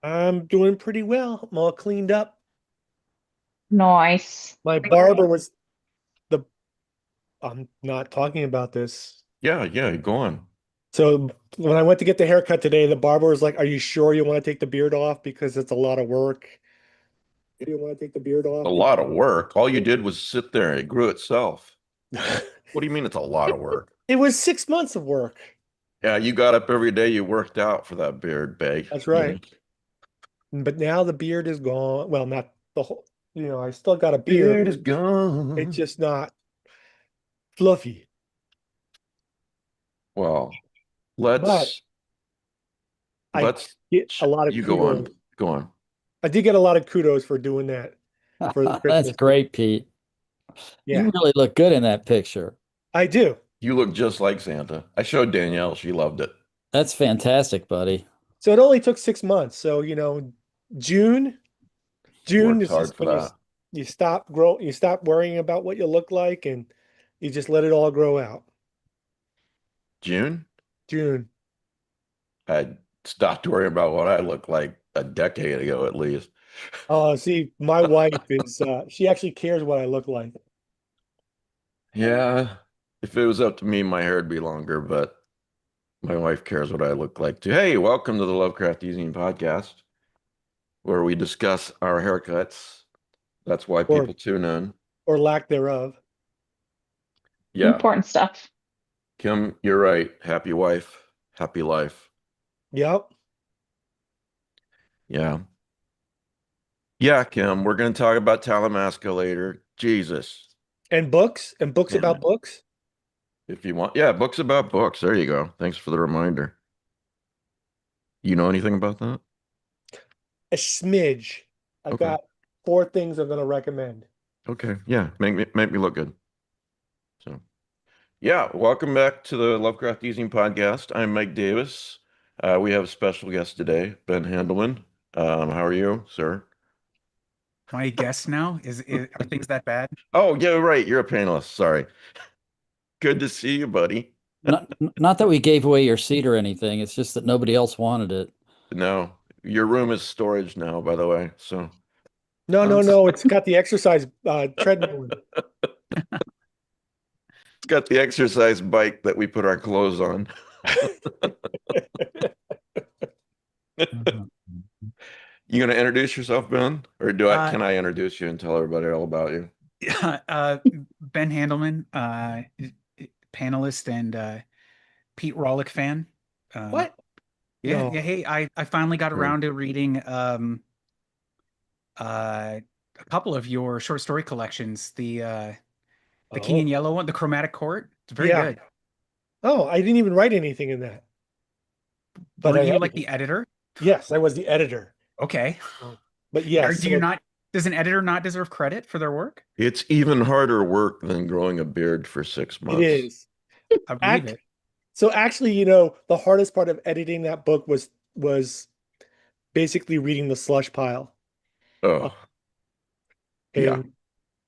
I'm doing pretty well. I'm all cleaned up. Nice. My barber was the, I'm not talking about this. Yeah, yeah, go on. So when I went to get the haircut today, the barber was like, "Are you sure you want to take the beard off? Because it's a lot of work. You don't want to take the beard A off lot of work. All you did was sit there and it grew itself. because What do you mean it's a lot of work? it was 6 months of work." Yeah, you got up every day, you worked out for that beard, babe. That's You right. know? But now the beard is gone. Well, not the whole, I still got a beard. Beard is It's gone. just not fluffy. Well, But let's I let's get a lot of you go on. kudos. Go on. I did get a lot of kudos for doing that for the That's Christmas. great, Pete. Yeah, You really look good in that picture. I do. You look just like Santa. I showed Danielle, she loved it. That's fantastic, buddy. So it only took 6 months. So, June, June Worked is hard just for when that. you stop worrying about what you look like and you just let it all grow out. June, June. I stopped worrying about what I looked like a decade ago at least. Oh, see, my wife is she actually cares what I look like. Yeah, if it was up to me, my hair would be longer, but my wife cares what I look like too. Hey, welcome to the Lovecraft eZine podcast, where we discuss our haircuts. That's why Or people tune in. or lack thereof. Yeah, Important stuff. Kim, you're right. Happy wife, happy life. Yep. Yeah. Yeah, Kim, we're going to talk about Talamasca later. Jesus. And books about And books. if you want, yeah, books about books. There you go. Thanks for the reminder. You know anything about that? A smidge. I've Okay. got four things I'm going to recommend. Okay. Yeah. Make me look good. So, yeah, welcome back to the Lovecraft eZine podcast. I'm Mike Davis. We have a special guest today, Ben Handelman. How are you, sir? My guess now are things that bad? Oh, yeah, right. You're a panelist. Sorry. Good to see you, buddy. Not that we gave away your seat or anything. It's just that nobody else wanted it. No, your room is storage now, by the way. So, No, no, um, no. It's got the exercise treadmill in it's got the exercise bike that we put our clothes on. it. Mhm. You gonna introduce yourself, Ben? Or can I introduce you and tell everybody all about you? Ben Handelman, panelist and Pete Rollick fan. What? Yeah, No. yeah. Hey, I finally got Hmm. around to reading a couple of your short story collections. The King Oh, in Yellow one, the Chromatic Court. It's very yeah. good. Oh, I didn't even write anything in that, but Weren't I you like edited. the editor? Yes, I was the editor. Okay. But Or yes, do you so not? Does an editor not deserve credit for their work? It's even harder work than growing a beard for six it months. is. I believe Act it. so actually, the hardest part of editing that book was basically reading the slush pile uh, Oh, yeah. and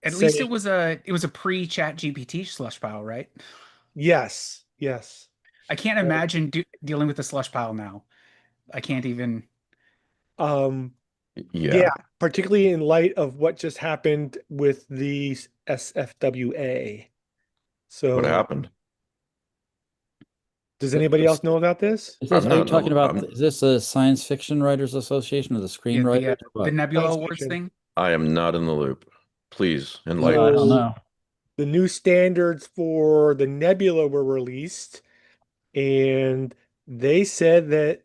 At least saying it was a pre-Chat GPT slush pile, right? yes, yes. I can't imagine dealing with the slush pile now. I can't even. Um, Yeah. yeah, particularly in light of what just happened with the SFWA. What So, happened? does anybody else know about this? Are you I'm talking not, about, I'm, is this a Science Fiction Writers Association or the Yeah, screenwriters or the what? Nebula Science Awards fiction. thing. I am not in the loop. Please enlighten I don't us. So, know. the new standards for the nebula were released, and they said that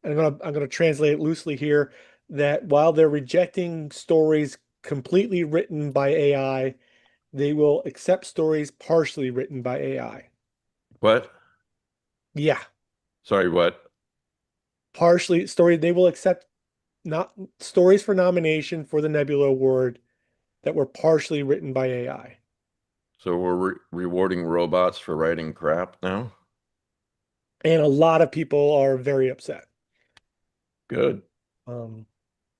I'm gonna translate it loosely here, that while they're rejecting stories completely written by AI, they will accept stories partially written by AI. What? Yeah, Sorry, what? partially story. They will accept not stories for nomination for the Nebula Award that were partially written by AI. So we're rewarding robots for writing crap now? And a lot of people are very upset. Good. Um,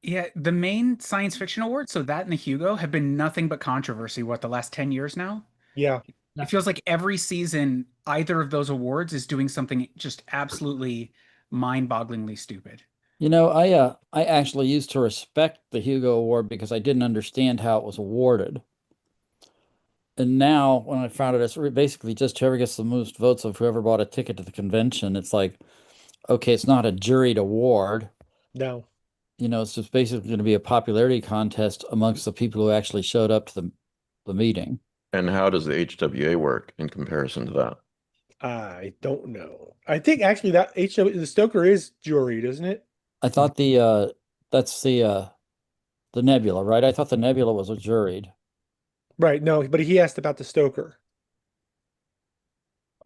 Yeah, the main science fiction awards, so that and the Hugo, have been nothing but controversy, what, the last 10 years now? yeah, It feels like every season, either of those awards is doing something just absolutely mind-bogglingly stupid. I actually used to respect the Hugo Award because I didn't understand how it was awarded. And now when I found it, it's basically just whoever gets the most votes of whoever bought a ticket to the convention. It's like, okay, it's not a juried award. No. It's just basically going to be a popularity contest amongst the people who actually showed up to the meeting. And how does the HWA work in comparison to that? I don't know. I think actually that the Stoker is juried, isn't it? I thought that's the Nebula, right? I thought the Nebula was a juried. Right. No, but he asked about the Stoker.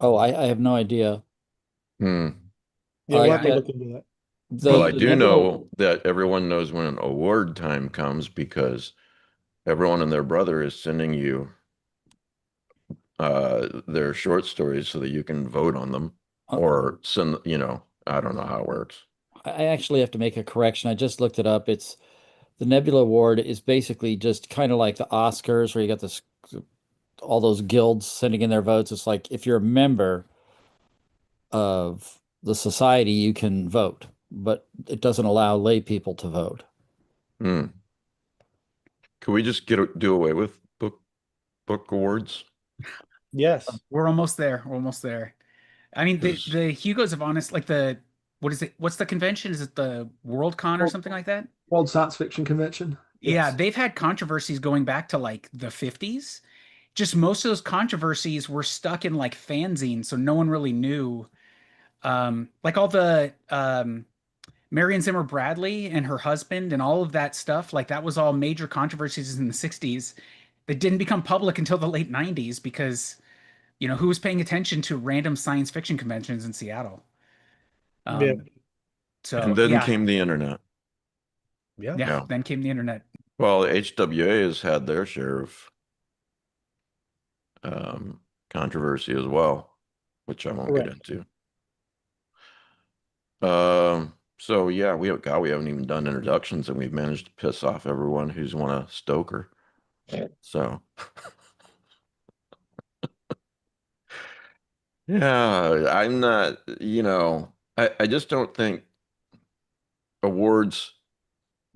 Oh, I have no idea. Hmm. Yeah, we'll have to Yeah, look into that. Well, I The do Nebula, know that everyone knows when award time comes because everyone and their brother is sending you their short stories so that you can vote on them or send, I don't know how it works. I actually have to make a correction. I just looked it up. It's the Nebula Award is basically just kind of like the Oscars where you got this all those guilds sending in their votes. It's like if you're a member of the society, you can vote, but it doesn't allow lay people to vote. Hmm. Could we just do away with book awards? Yes. we're almost there. We're almost there. I mean, the 'Cause- the Hugos of Honest, like what is it? What's the convention? Is it the Worldcon or something like that? World Science Fiction Convention. Yeah, Yes. they've had controversies going back to like the 50s. Just most of those controversies were stuck in like fanzines, so no one really knew. Like all the Marion Zimmer Bradley and her husband and all of that stuff, like that was all major controversies in the 60s that didn't become public until the late 90s because, who was paying attention to random science fiction conventions in Seattle? Yeah. Um, And so then yeah, came the internet. Yeah. yeah, Yeah. then came the internet. Well, HWA has had their share of controversy as well, which I won't get Correct. into. So yeah, we haven't even done introductions, and we've managed to piss off everyone who's won a Stoker. So yeah, I'm not, I just don't think awards.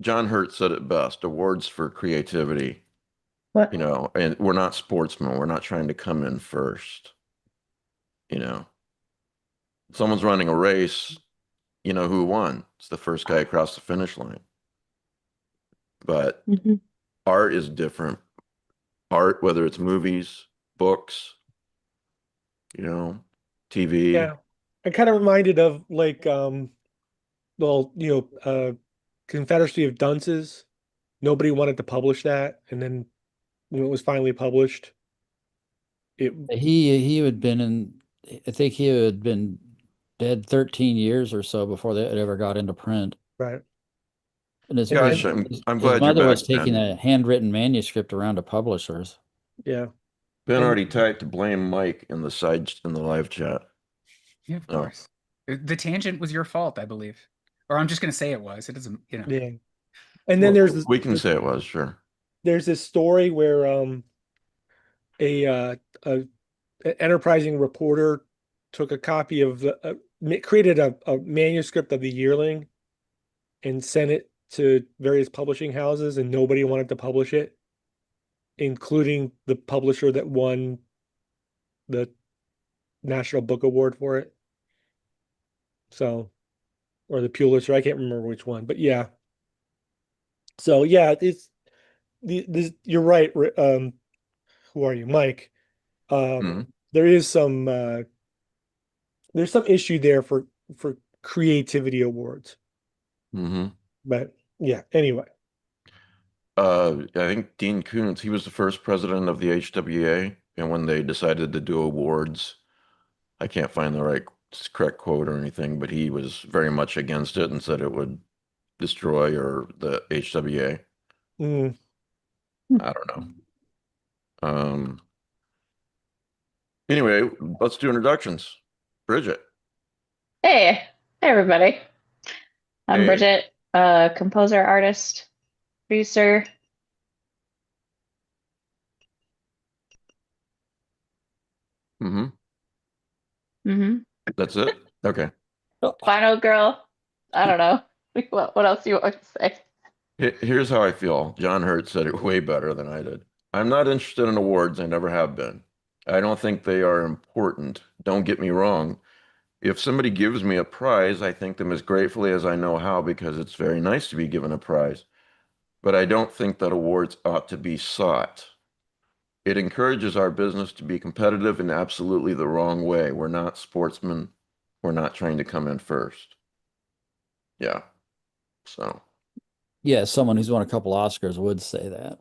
John Hurt said it best: awards for creativity. What? And we're not sportsmen. We're not trying to come in first. You know, someone's running a race. You know who won? It's the first guy across the finish line. But Mhm. art is different. Art, whether it's movies, books, TV. Yeah. I kind of reminded of like well, Confederacy of Dunces. Nobody wanted to publish that, and then when it was finally published, it He had been in, I think he had been dead 13 years or so before it ever got into print. right. And his And Gosh, then I'm his glad you're mother back, was taking Ben. a handwritten manuscript around to publishers. yeah. Ben And already typed to blame Mike in the live chat. Yeah, of Oh. course. The tangent was your fault, I believe. Or I'm just going to say it was. It doesn't. yeah. And then there's We can say it was, sure. there's this story where a an enterprising reporter took a copy of created a manuscript of the Yearling and sent it to various publishing houses, and nobody wanted to publish it, including the publisher that won the National Book Award for it. So, or the Pulitzer, I can't remember which one, but yeah. So yeah, it's you're right. Who are you, Mike? Mhm. There is there's some issue there for creativity awards, Mm-hmm. but yeah. Anyway, I think Dean Koontz, he was the first president of the HWA, and when they decided to do awards, I can't find the correct quote or anything, but he was very much against it and said it would destroy or the HWA. mm, I don't know. Anyway, let's do introductions. Bridget. Hey, everybody. I'm Hey. Bridget, composer, artist, producer. Mm-hmm. hmm That's it? Okay. Final girl. I don't know. What else do you want to say? Here's how I feel. John Hurt said it way better than I did. I'm not interested in awards. I never have been. I don't think they are important. Don't get me wrong. If somebody gives me a prize, I thank them as gratefully as I know how because it's very nice to be given a prize. But I don't think that awards ought to be sought. It encourages our business to be competitive in absolutely the wrong way. We're not sportsmen. We're not trying to come in first. Yeah. So, Yeah, someone who's won a couple Oscars would say that.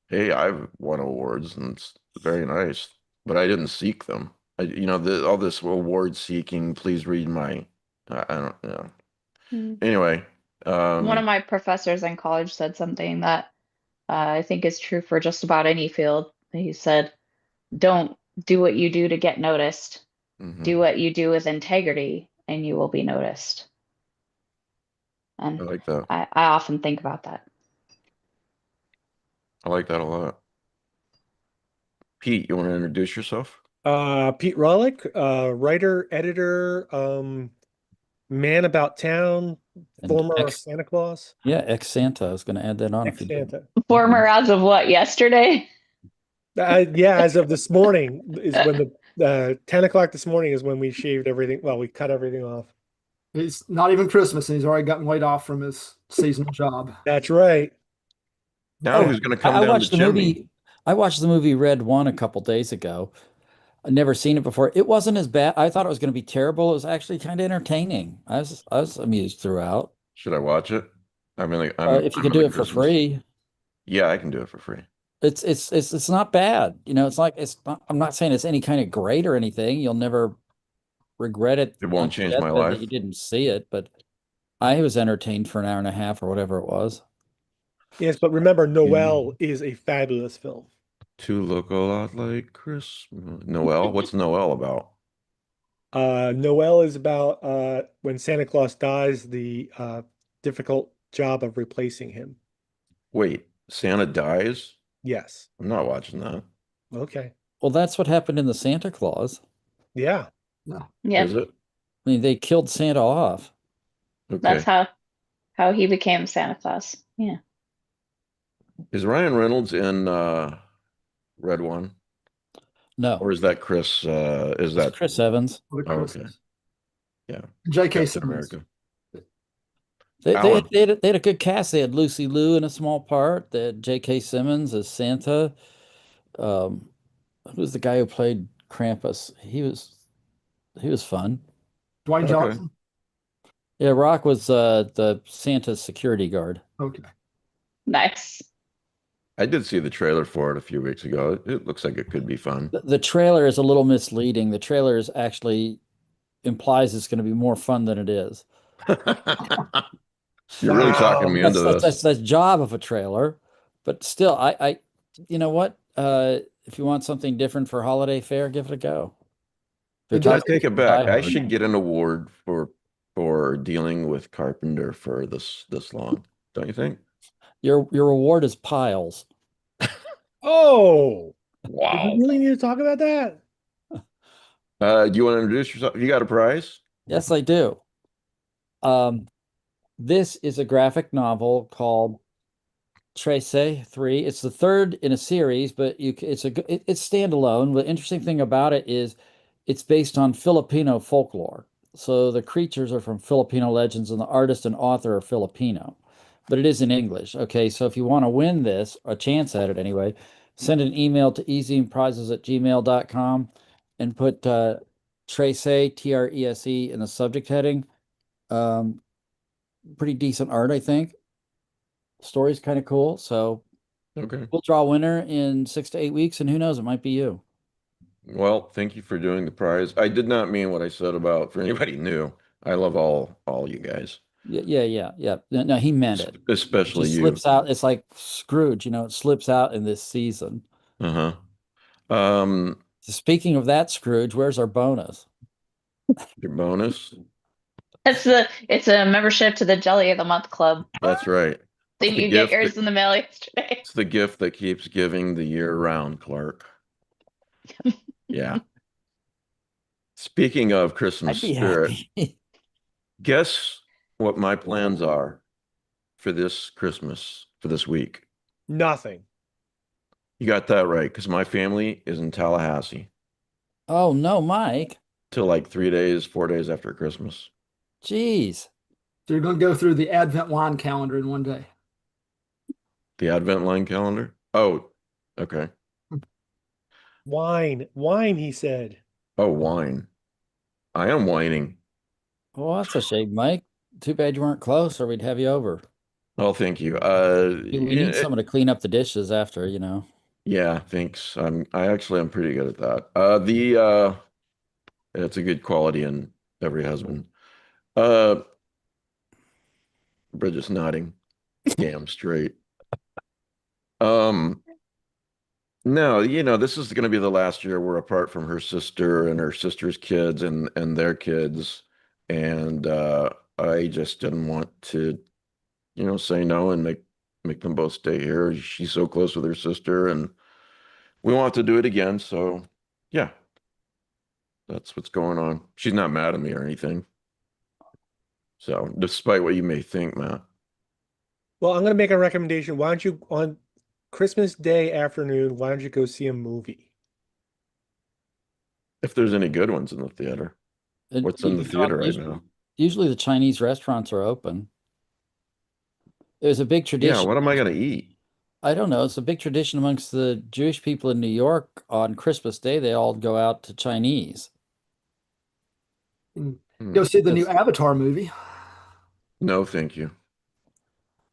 hey, I've won awards and it's very nice, but I didn't seek them. All this award seeking, please read I don't know. Anyway, One of my professors in college said something that I think is true for just about any field. He said, don't do what you do to get noticed. Do what you do with integrity, and you will be noticed. I And like that. I often think about that. I like that a lot. Pete, you want to introduce yourself? Pete Rawlik, writer, editor, man about town, And former Santa Claus, ex-Santa. I was going to add that on if you did. ex-Santa. Former as of what, yesterday? Yeah, as of this morning is when the 10 o'clock this morning is when we shaved everything. Well, we cut everything off. It's not even Christmas, and he's already gotten laid off from his seasonal job. That's right. Now who's going to come I down watched to the chimney? movie. I watched the movie Red One a couple days ago. I'd never seen it before. It wasn't as bad. I thought it was going to be terrible. It was actually kind of entertaining. I was amused throughout. Should I watch it? I mean, If you can do it for free, Yeah, I can do it for free. it's not bad. It's like I'm not saying it's any kind of great or anything. You'll never regret it. It won't on your change my deathbed life. that you didn't see it, but I was entertained for an hour and a half or whatever it was. Yes, but remember, Noel is a fabulous film. To look a lot like Christmas. Noel? What's Noel about? Noel is about when Santa Claus dies, the difficult job of replacing him. Wait, Santa dies? Yes. I'm not watching that. Okay. Well, that's what happened in the Santa Claus. Yeah. No. Is Yep. it? I mean, they killed Santa off. Okay. That's how he became Santa Claus. Yeah. Is Ryan Reynolds in Red One? No, Or is that Chris? Is it's that Chris Evans. For the Oh, Christmas. okay. Yeah. J.K. Captain Simmons. America? They Alan. had a good cast. They had Lucy Liu in a small part. They had J.K. Simmons as Santa. Who was the guy who played Krampus? He was fun. Dwayne Okay. Johnson. Yeah, Rock was the Santa's security guard. Okay. Nice. I did see the trailer for it a few weeks ago. It looks like it could be fun. The trailer is a little misleading. The trailer is actually implies it's going to be more fun than it is. You're really talking me into That's this. the job of a trailer, but still, you know what? If you want something different for holiday fare, give it a go. It I does. take it back. Die I Hard. should get an award for dealing with Carpenter for this long. Don't you think? Your reward is piles. Oh, do Wow. we really need to talk about that? Do you want to introduce yourself? You got a prize? Yes, I do. This is a graphic novel called Tremblay 3. It's the third in a series, but it's standalone. The interesting thing about it is it's based on Filipino folklore. So the creatures are from Filipino legends and the artist and author are Filipino, but it is in English. Okay, so if you want to win this, a chance at it anyway, send an email to ezineprizes@gmail.com and put Trese, Trese, in the subject heading. Pretty decent art, I think. Story's kind of cool. So Okay. we'll draw a winner in 6 to 8 weeks, and who knows, it might be you. Well, thank you for doing the prize. I did not mean what I said about for anybody new. I love all you guys, Yeah. No, he meant it. It especially just you. slips out. It's like Scrooge, it slips out in this season. Uh-huh. Um, Speaking of that, Scrooge, where's our bonus? your bonus. It's a membership to the Jelly of the Month Club. That's right. Didn't the you get gift yours that- in the mail yesterday? It's the gift that keeps giving the year round, Clark. Yeah. Speaking of I'd Christmas be spirit, happy. guess what my plans are for this Christmas, for this week. Nothing. You got that right, because my family is in Tallahassee Oh no, Mike. till like 3 days, 4 days after Christmas. Jeez. So you're going to go through the Advent wine calendar in one day. The Advent line calendar? Oh, okay. Wine, he said. Oh, wine. I am whining. Well, that's a shame, Mike. Too bad you weren't close, or we'd have you over. Oh, thank you. We need someone to clean up the dishes after, you know. Yeah, thanks. I actually am pretty good at that. It's a good quality in every husband. Uh, Bridget's nodding. Damn straight. Um, no, this is going to be the last year we're apart from her sister and her sister's kids and their kids, and I just didn't want to, say no and make them both stay here. She's so close with her sister, and we want to do it again. So, yeah, that's what's going on. She's not mad at me or anything. So, despite what you may think, Matt. Well, I'm going to make a recommendation. Why don't you, on Christmas Day afternoon, why don't you go see a movie? If there's any good ones in the theater. And What's in the theater right usually, now? usually the Chinese restaurants are open. There's a big Yeah, tradition. what am I going to eat? I don't know. It's a big tradition amongst the Jewish people in New York. On Christmas Day, they all go out to Chinese. Go see the new Yes. Avatar movie. No, thank you.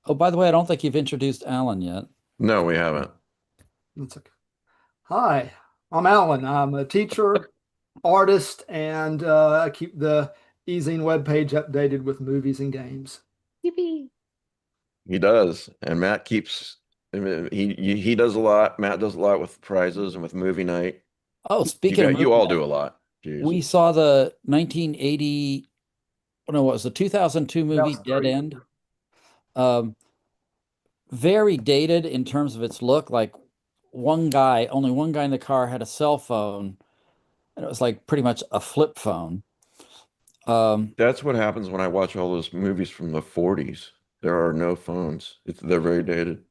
Oh, by the way, I don't think you've introduced Alan yet. No, we haven't. That's okay. Hi, I'm Alan. I'm a teacher, artist, and I keep the eZine webpage updated with movies and games. Yippee. He does. And Matt keeps, I mean, he does a lot. Matt does a lot with prizes and with movie night. Oh, speaking of You movie all night, do a lot. Jeez. we saw the 1980, oh no, what was the 2002 movie Dead 2003. End? Very dated in terms of its look. Like only one guy in the car had a cell phone, and it was like pretty much a flip phone. That's what happens when I watch all those movies from the 40s. There are no phones. They're very dated.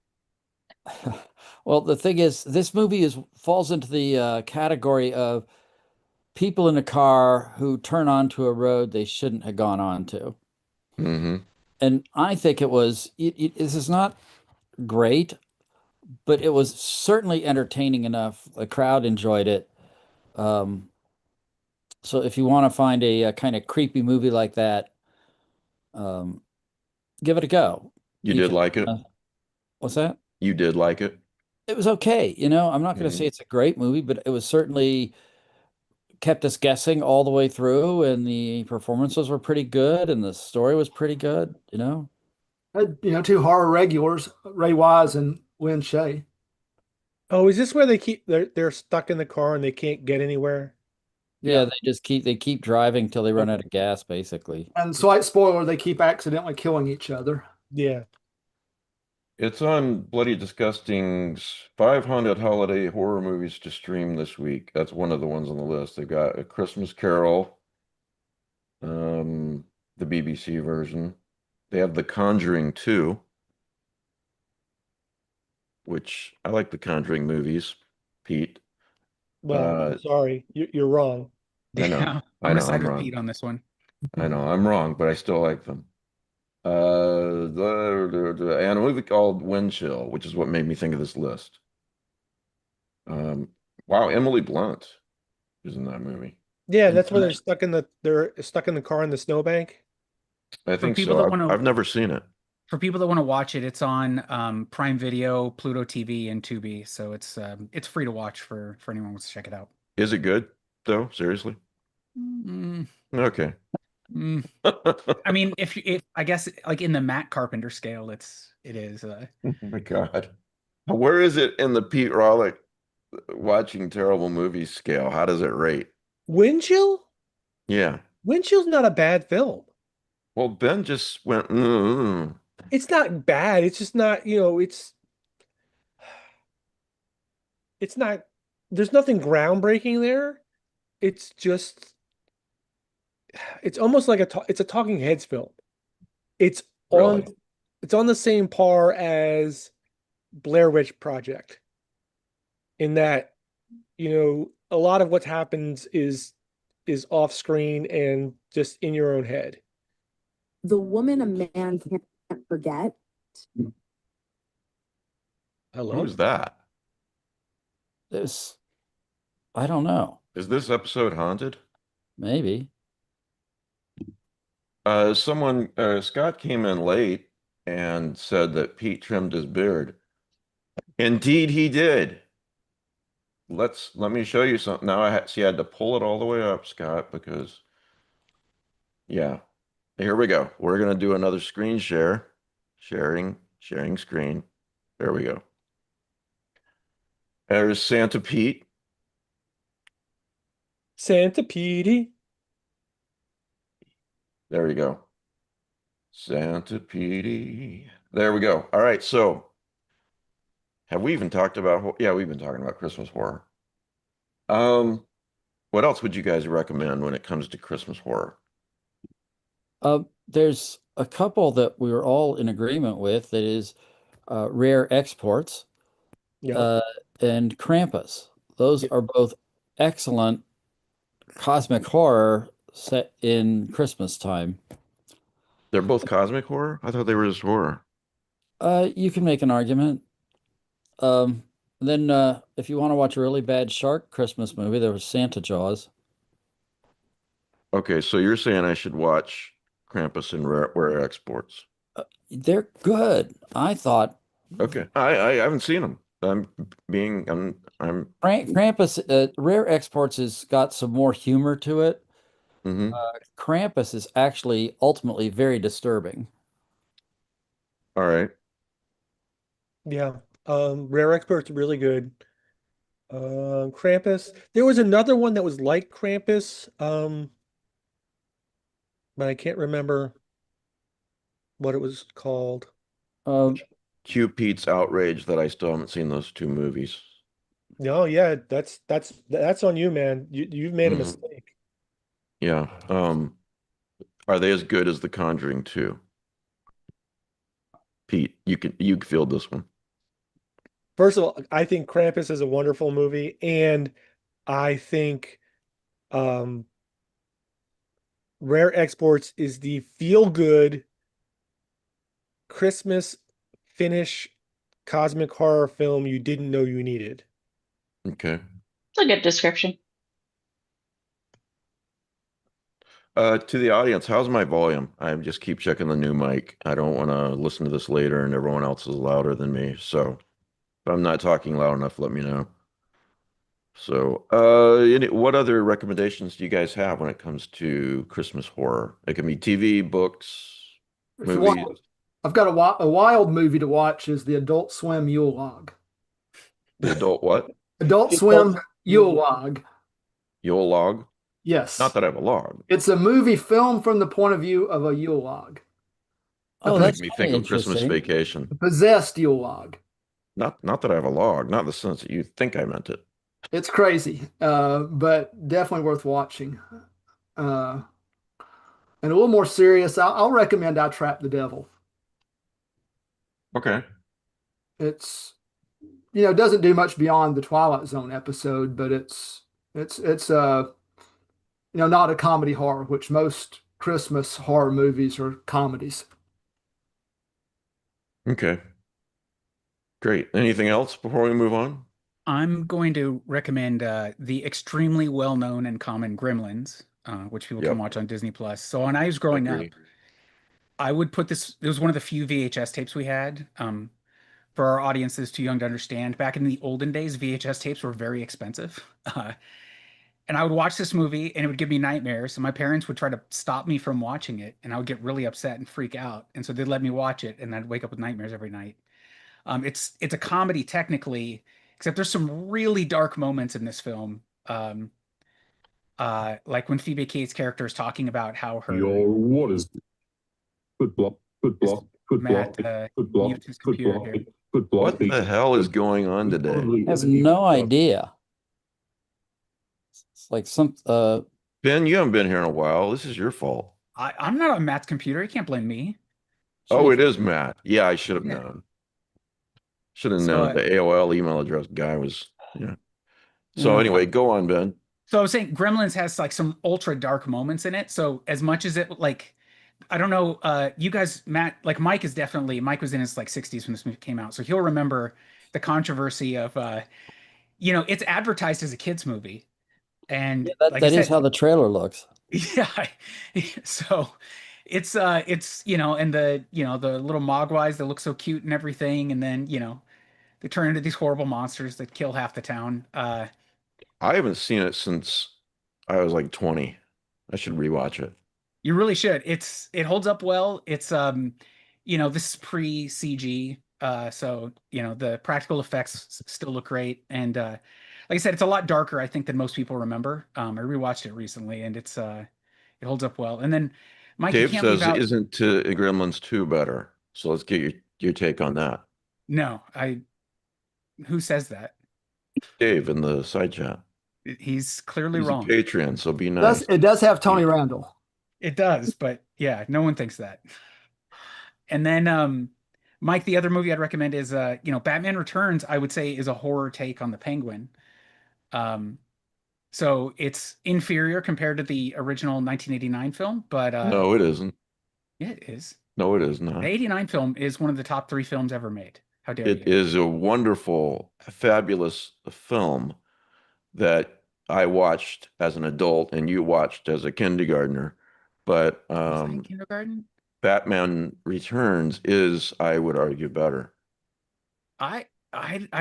Well, the thing is, this movie falls into the category of people in a car who turn onto a road they shouldn't have gone onto. Mm-hmm. And I think this is not great, but it was certainly entertaining enough. The crowd enjoyed it. Um, so if you want to find a kind of creepy movie like that, um, give it a go. You You did can, like it? what's that? You did like it? It was okay. I'm not going to Mhm. say it's a great movie, but it was certainly kept us guessing all the way through, and the performances were pretty good, and the story was pretty good. Had, two horror regulars, Ray Wise and Lynn Shay. Oh, is this where they're stuck in the car and they can't get anywhere? Yeah, Yeah. they keep driving till they run out of gas, basically. And slight spoiler, they keep accidentally killing each other. Yeah. It's on Bloody Disgusting's 500 holiday horror movies to stream this week. That's one of the ones on the list. They've got A Christmas Carol, the BBC version. They have The Conjuring 2, which I like The Conjuring movies, Pete. Well, I'm sorry. You're wrong. I know. Yeah, I I'm know, gonna side I'm with wrong. Pete on this one. I know, I'm wrong, but I still like them. And a movie called Wind Chill, which is what made me think of this list. Wow, Emily Blunt is in that movie. Yeah, And that's where they're stuck in the car in the snowbank. I For think people so. that want I've to, never seen it. for people that want to watch it, it's on Prime Video, Pluto TV, and Tubi. So it's free to watch for anyone who wants to check it out. Is it good though? Seriously? Mm, Okay. mm. I mean, if I guess like in the Matt Carpenter scale, it is. Oh my God. Where is it in the Pete Rawlik watching terrible movies scale? How does it rate? Windchill? Yeah. Windchill's not a bad film. Well, Ben just went, mm. It's not bad. It's just not, it's not, there's nothing groundbreaking there. It's just, it's almost like it's a Talking Heads film. It's on Really? it's on the same par as Blair Witch Project in that, a lot of what happens is off screen and just in your own head. The woman a man can't forget. Hello? Who's that? This, I don't know. Is this episode haunted? Maybe. Scott came in late and said that Pete trimmed his beard. Indeed, he did. Let me show you something. Now I had to pull it all the way up, Scott, because yeah. Here we go. We're gonna do another screen share. Sharing screen. There we go. There's Santa Pete. Santa Petey. There we go. Santa Petey. There we go. All right, so have we even talked about, yeah, we've been talking about Christmas horror. What else would you guys recommend when it comes to Christmas horror? There's a couple that we were all in agreement with. That is Rare Exports Yeah. and Krampus. Those Yeah. are both excellent cosmic horror set in Christmas time. They're both cosmic horror? I thought they were just horror. You can make an argument. Then if you want to watch a really bad shark Christmas movie, there was Santa Jaws. Okay, so you're saying I should watch Krampus and Rare Exports. They're good. I thought Okay. I haven't seen them. I'm Krampus, Rare Exports has got some more humor to it. mhm. Krampus is actually ultimately very disturbing. All right. Yeah. Rare Expert's really good. Krampus. There was another one that was like Krampus, but I can't remember what it was called. Um, Q Pete's outrage that I still haven't seen those two movies. No, yeah, that's on you, man. You've made a Mhm. mistake. Yeah. Are they as good as The Conjuring 2? Pete, you can field this one. First of all, I think Krampus is a wonderful movie, and I think um, Rare Exports is the feel-good Christmas finish cosmic horror film you didn't know you needed. Okay. It's a good description. To the audience, how's my volume? I just keep checking the new mic. I don't want to listen to this later and everyone else is louder than me. So if I'm not talking loud enough, let me know. So, what other recommendations do you guys have when it comes to Christmas horror? It can be TV, books, If you want, movies. I've got a wild movie to watch is the Adult Swim Yule Log. The adult what? Adult It's Swim called- Yule Log. Yule log? Yes. Not that I have a log. It's a movie filmed from the point of view of a Yule log. oh, That that's made me kinda think of Christmas interesting. Vacation. A possessed Yule log. Not that I have a log, not in the sense that you think I meant it. It's crazy, but definitely worth watching. And a little more serious, I'll recommend I Trap the Devil. Okay. It's it doesn't do much beyond the Twilight Zone episode, but it's not a comedy horror, which most Christmas horror movies are comedies. Okay. Great. Anything else before we move on? I'm going to recommend the extremely well-known and common Gremlins, which people Yep. can watch on Disney Plus. So when I was growing up, Agree. I would put this. It was one of the few VHS tapes we had. For our audience that's too young to understand, back in the olden days, VHS tapes were very expensive. And I would watch this movie and it would give me nightmares. And my parents would try to stop me from watching it. And I would get really upset and freak out. And so they'd let me watch it and I'd wake up with nightmares every night. It's a comedy technically, except there's some really dark moments in this film. Like when Phoebe Cates' character is talking about how her Your waters. Good block. Good block. Good block. Matt Good block. mutes his Good computer block. here. Good block. What the hell is going on today? I have no idea. It's like some Ben, you haven't been here in a while. This is your fault. I'm not on Matt's computer. He can't blame me. Oh, Jeez. it is Matt. Yeah, I should have Yeah. known. Should have So, known. The AOL email address guy was, yeah. So Yeah. anyway, go on, Ben. so I was saying Gremlins has like some ultra dark moments in it. So as much as it like, I don't know, you guys, Matt, like Mike was in his like 60s when this movie came out. So he'll remember the controversy of, it's advertised as a kid's movie. And Yeah, that, like I that is said, how the trailer looks. yeah. So and the little mogwais that look so cute and everything. And then, they turn into these horrible monsters that kill half the town. I haven't seen it since I was like 20. I should rewatch it. You really should. It holds up well. This is pre-CG, so the practical effects still look great. And like I said, it's a lot darker, I think, than most people remember. I rewatched it recently, and it holds up well. And then, Mike, you Dave can't leave says, out. isn't Gremlins 2 better? So let's get your take on that. No, who says that? Dave in the side chat. He's clearly He's a wrong. Patreon, so be nice. It does have Tony Randall. It does, but yeah, no one thinks that. And then, Mike, the other movie I'd recommend is, Batman Returns, I would say is a horror take on the Penguin. Um, so it's inferior compared to the original 1989 film, but No, it isn't. yeah, it is. No, it is The not. 89 film is one of the top 3 films ever made. How dare It you? is a wonderful, fabulous film that I watched as an adult and you watched as a kindergartner. But Was I in kindergarten? Batman Returns is, I would argue, better. I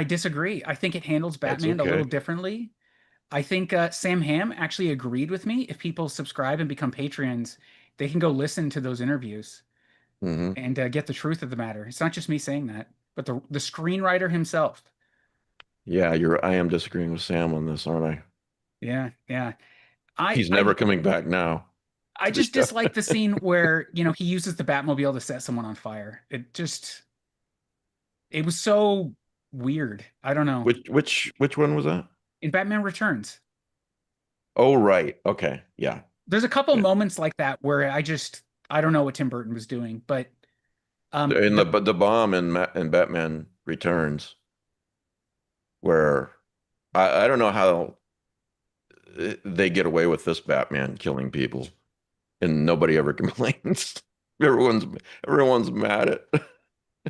disagree. I think it handles That's Batman a little okay. differently. I think Sam Hamm actually agreed with me. If people subscribe and become Patreons, they can go listen to those interviews Hmm. and get the truth of the matter. It's not just me saying that, but the screenwriter himself. Yeah, I am disagreeing with Sam on this, aren't I? Yeah, yeah. I He's I never coming back now I to the just show. dislike the scene where, he uses the Batmobile to set someone on fire. It was so weird. I don't know. Which one was that? In Batman Returns, Oh, right. Okay. Yeah. there's a couple Yeah. moments like that where I don't know what Tim Burton was doing, but In the bomb in Batman Returns, where I don't know how they get away with this Batman killing people, and nobody ever complains. Everyone's mad at.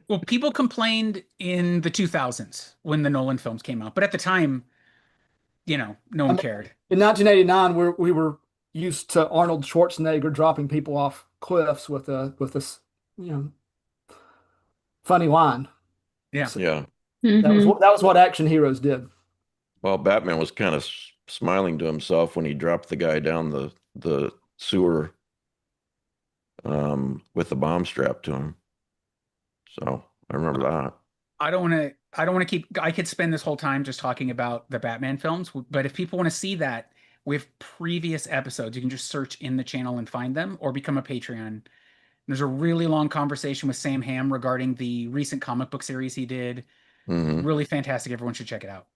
well, people complained in the 2000s when the Nolan films came out, but at the time, no one cared. In 1989, we were used to Arnold Schwarzenegger dropping people off cliffs with this, funny line. Yeah. So Yeah. Mhm. that was what action heroes did. Well, Batman was kind of smiling to himself when he dropped the guy down the sewer with the bomb strapped to him. So I remember that. I don't want to keep, I could spend this whole time just talking about the Batman films, but if people want to see that, we have previous episodes. You can just search in the channel and find them or become a Patreon. There's a really long conversation with Sam Hamm regarding the recent comic book series he did. Hmm. Really fantastic. Everyone should check it out.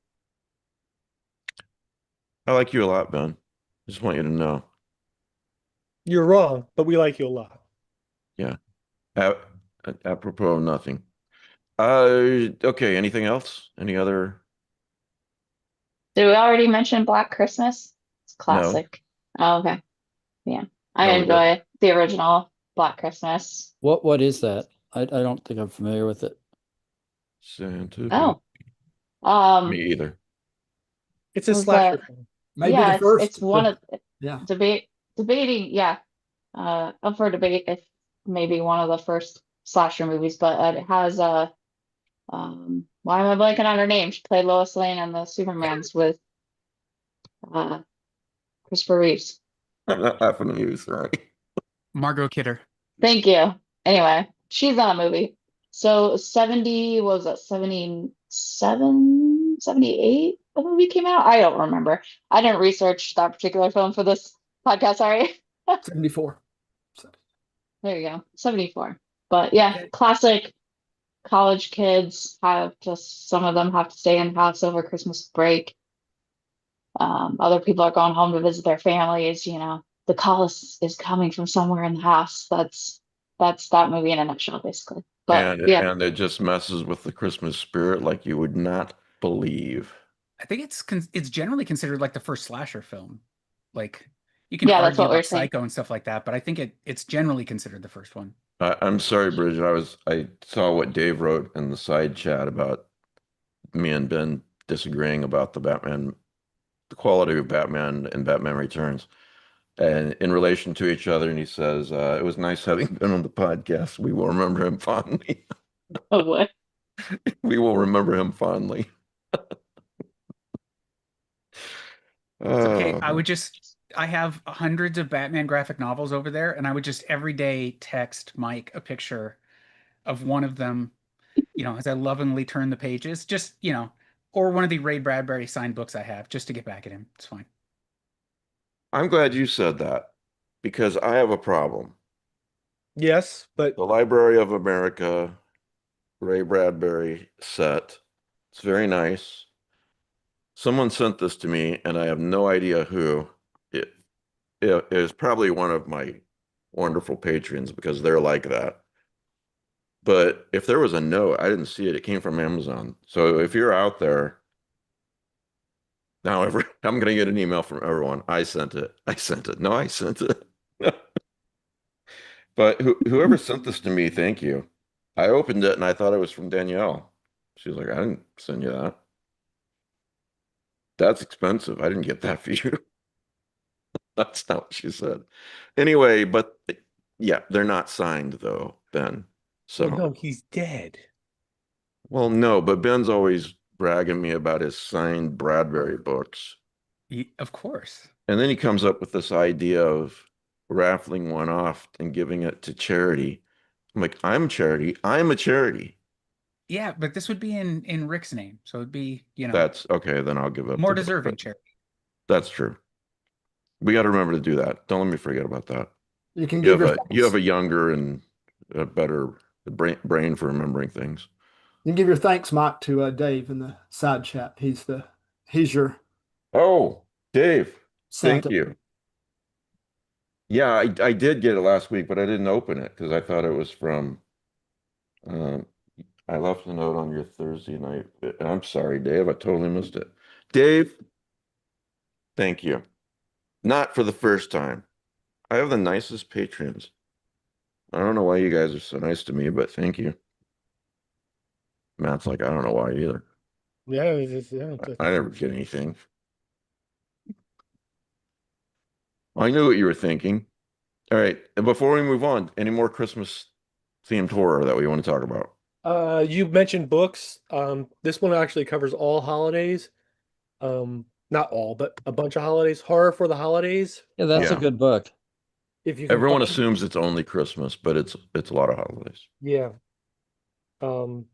I like you a lot, Ben. Just want you to know. You're wrong, but we like you a lot. Yeah. A- Apropos of nothing. Okay. Anything else? Any other? Did we already mention Black Christmas? It's No. classic. Oh, okay. Yeah. I No, we didn't. enjoy the original Black Christmas. What is that? I don't think I'm familiar with it. Santa. Oh. Me either. It's a Was slasher that film. Maybe yeah, the first. it's one of Yeah. debating, yeah. Up for debate if maybe one of the first slasher movies, but it has why am I blanking on her name? She played Lois Lane in the Supermans with uh Christopher Reeves. I'm not laughing at you, sorry. Margot Kidder. Thank you. Anyway, she's on a movie. So 70, what was that, 77, 78 the movie came out? I don't remember. I didn't research that particular film for this podcast, sorry. 74. So, There you go. 74. But yeah, classic college kids some of them have to stay in the house over Christmas break. Other people are going home to visit their families, the call is coming from somewhere in the house. That's That's that movie in a nutshell, basically. But yeah, And it just messes with the Christmas spirit like you would not believe. I think it's generally considered like the first slasher film. Like you can yeah, that's argue what we're about saying. Psycho and stuff like that, but I think it's generally considered the first one. I'm sorry, Bridget. I saw what Dave wrote in the side chat about me and Ben disagreeing about the quality of Batman and Batman Returns, and in relation to each other. And he says, "It was nice having been on the podcast. We will remember him fondly. Oh, what? We will remember him fondly." It's okay. Uh, I have hundreds of Batman graphic novels over there, and I would just every day text Mike a picture of one of them, as I lovingly turn the pages, just, or one of the Ray Bradbury signed books I have, just to get back at him. It's fine. I'm glad you said that because I have a problem. Yes, but The Library of America, Ray Bradbury set. It's very nice. Someone sent this to me, and I have no idea who. It, it is probably one of my wonderful patrons because they're like that. But if there was a note, I didn't see it. It came from Amazon. So if you're out there, now I'm going to get an email from everyone. I sent it. I sent it. No, I sent it. But whoever sent this to me, thank you. I opened it and I thought it was from Danielle. She was like, I didn't send you that. That's expensive. I didn't get that for you. That's not what she said. Anyway, but yeah, they're not signed though, Ben. So, no, he's dead. well, no, but Ben's always bragging me about his signed Bradbury books. Of course. And then he comes up with this idea of raffling one off and giving it to charity. I'm like, I'm charity. I'm a charity. Yeah, but this would be in Rick's name, so it'd be, That's okay. Then I'll give up more the book, deserving but charity. that's true. We got to remember to do that. Don't let me forget about that. You can give your You have thanks. a younger and a better brain for remembering things. You can give your thanks, Mike, to Dave in the side chat. He's your Oh, Dave, thank Santa. you. Yeah, I did get it last week, but I didn't open it because I thought it was from. Um, I left a note on your Thursday night. I'm sorry, Dave. I totally missed it. Dave, thank you. Not for the first time. I have the nicest patrons. I don't know why you guys are so nice to me, but thank you. Matt's like, I don't know why either. Yeah, I never get anything. I knew what you were thinking. All right. And before we move on, any more Christmas themed horror that we want to talk about? You mentioned books. This one actually covers all holidays. Not all, but a bunch of holidays. Horror for the holidays. Yeah, that's a Yeah. good book. If you can Everyone find, assumes it's only Christmas, but it's a lot of holidays. yeah. Um,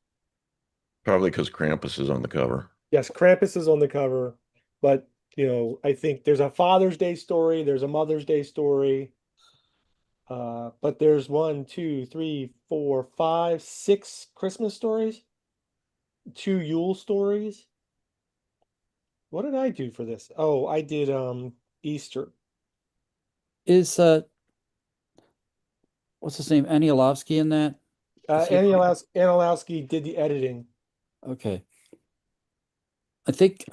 Probably because Krampus is on the cover. yes, Krampus is on the cover, but I think there's a Father's Day story, there's a Mother's Day story. But there's 1, 2, 3, 4, 5, 6 Christmas stories, 2 Yule stories. What did I do for this? Oh, I did Easter. Is what's his name? Anielowski in that? Is he Anilowski did the editing. okay?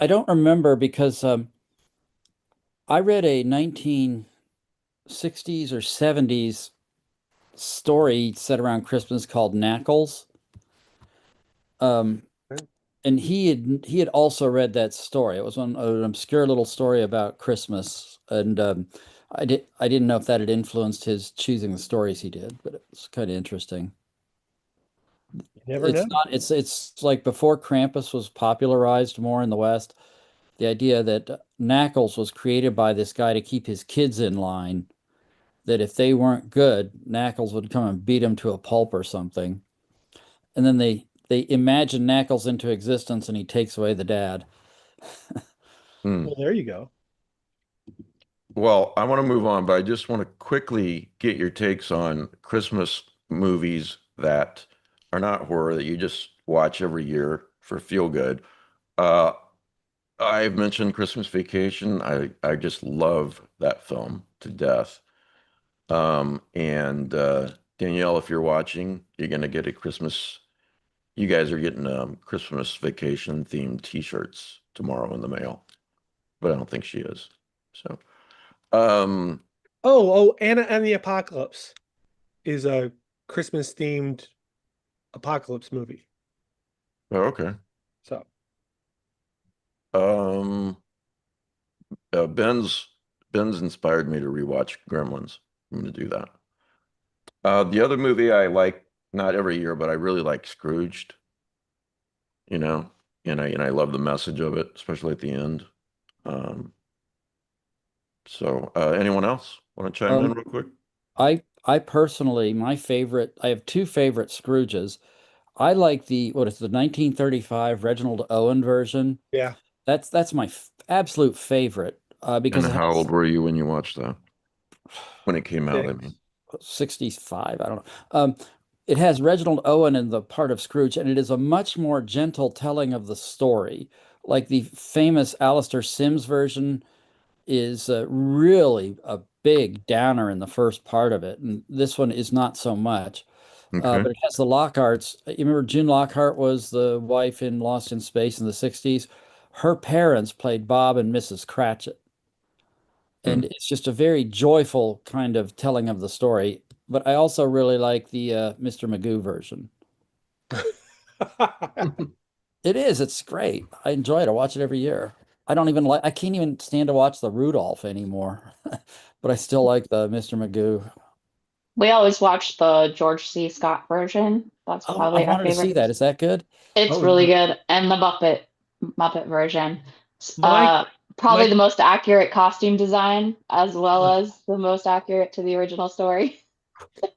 I don't remember because I read a 1960s or 70s story set around Christmas called Knackles. Okay. And he had also read that story. It was an obscure little story about Christmas, and I didn't know if that had influenced his choosing the stories he did, but it's kind of interesting. You never know. It's like before Krampus was popularized more in the West, the idea that Knackles was created by this guy to keep his kids in line, that if they weren't good, Knackles would come and beat them to a pulp or something. And then they imagine Knackles into existence and he takes away the dad. Well, there you go. Well, I want to move on, but I just want to quickly get your takes on Christmas movies that are not horror that you just watch every year for feel good. Uh, I've mentioned Christmas Vacation. I just love that film to death. And Danielle, if you're watching, you're gonna get a Christmas. You guys are getting Christmas vacation themed T-shirts tomorrow in the mail, but I don't think she is. So, um, Anna and the Apocalypse is a Christmas themed apocalypse movie. oh, okay. So Um, Ben's inspired me to rewatch Gremlins. I'm gonna do that. The other movie I like, not every year, but I really like Scrooged. You know, and I love the message of it, especially at the end. Um, so anyone else want to chime in real quick? I personally, I have two favorite Scrooges. I like the 1935 Reginald Owen version. yeah, That's my absolute favorite because And it how has old were you when you watched that? When it came out, I six. mean. 65. I don't know. It has Reginald Owen in the part of Scrooge, and it is a much more gentle telling of the story. Like the famous Alistair Sims version is really a big downer in the first part of it, and this one is not so much. Okay. But it has the Lockharts. You remember June Lockhart was the wife in Lost in Space in the 60s? Her parents played Bob and Mrs. Cratchit. And it's just a very joyful kind of telling of the story. But I also really like the Mr. Magoo version. It is. It's great. I enjoy it. I watch it every year. I can't even stand to watch the Rudolph anymore. But I still like the Mr. Magoo. We always watch the George C. Scott version. That's Oh, I probably our wanted to see favorite. that. Is that good? It's Oh, really yeah. good. And the Muppet version. My Probably my the most accurate costume design, as well as the most accurate to the original story.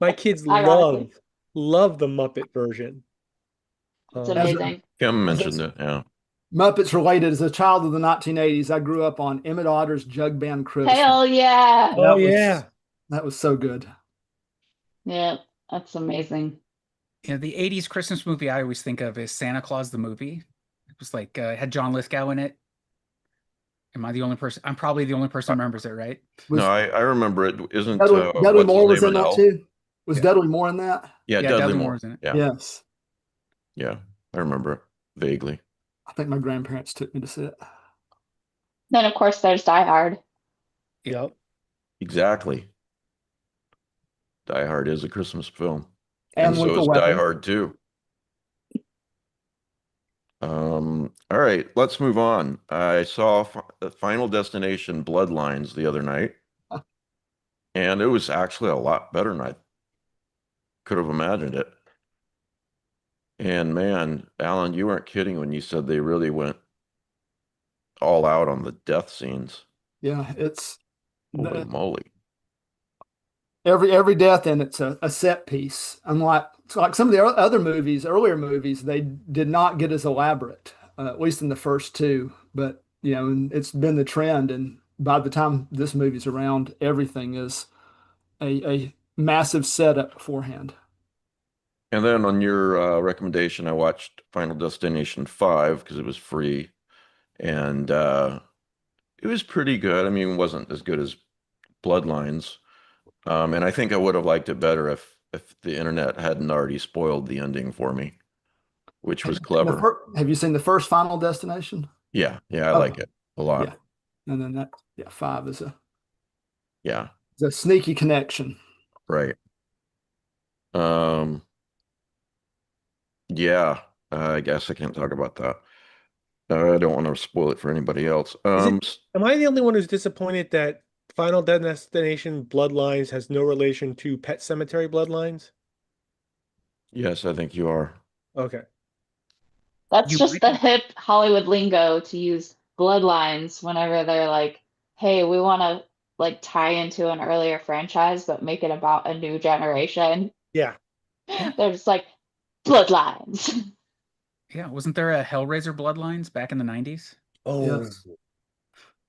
my kids Ironically, love the Muppet version. it's As amazing. Kim as mentioned a it. Yeah. Muppets related, as a child of the 1980s, I grew up on Emmett Otter's Jug Band Christmas. Hell yeah. Oh That was yeah. that was so good. Yeah, that's amazing. Yeah, the 80s Christmas movie I always think of is Santa Claus the movie. It was like it had John Lithgow in it. Am I the only person? I'm probably the only person Uh, who remembers it, right? No, Was I remember it. Isn't Dudley what's his Moore was name in in that Hell? too? Was Yeah. Dudley Moore in that? Yeah, Yeah, Dudley Dudley Moore Moore. was in it. Yeah, Yes. yeah, I remember it vaguely. I think my grandparents took me to see it. Then, of course, there's Die Hard. Yeah. Yep. Exactly. Die Hard is a Christmas film, And and so Lethal is Die Weapon. Hard 2. All right, let's move on. I saw Final Destination Bloodlines the other night, and it was actually a lot better than I could have imagined it. And man, Alan, you weren't kidding when you said they really went all out on the death scenes. Yeah, it's Holy moly. every death in it's a set piece. Unlike some of the other movies, earlier movies, they did not get as elaborate, at least in the first two. But and it's been the trend, and by the time this movie's around, everything is a massive setup beforehand. And then on your recommendation, I watched Final Destination 5 because it was free. And it was pretty good. I mean, it wasn't as good as Bloodlines. And I think I would have liked it better if the internet hadn't already spoiled the ending for me, which was clever. Have you seen the first Final Destination? Yeah, I Okay. like it a lot. Yeah, and then five Yeah, is a sneaky connection. right. Um, yeah, I guess I can't talk about that. I don't want to spoil it for anybody else. Am I the only one who's disappointed that Final Destination Bloodlines has no relation to Pet Cemetery Bloodlines? Yes, I think you are. Okay. That's You just might the have- hip Hollywood lingo to use bloodlines whenever they're like, hey, we want to like tie into an earlier franchise, but make it about a new generation. Yeah. Yeah. They're just like, bloodlines. Yeah, wasn't there a Hellraiser Bloodlines back in the 90s? Oh. Yes.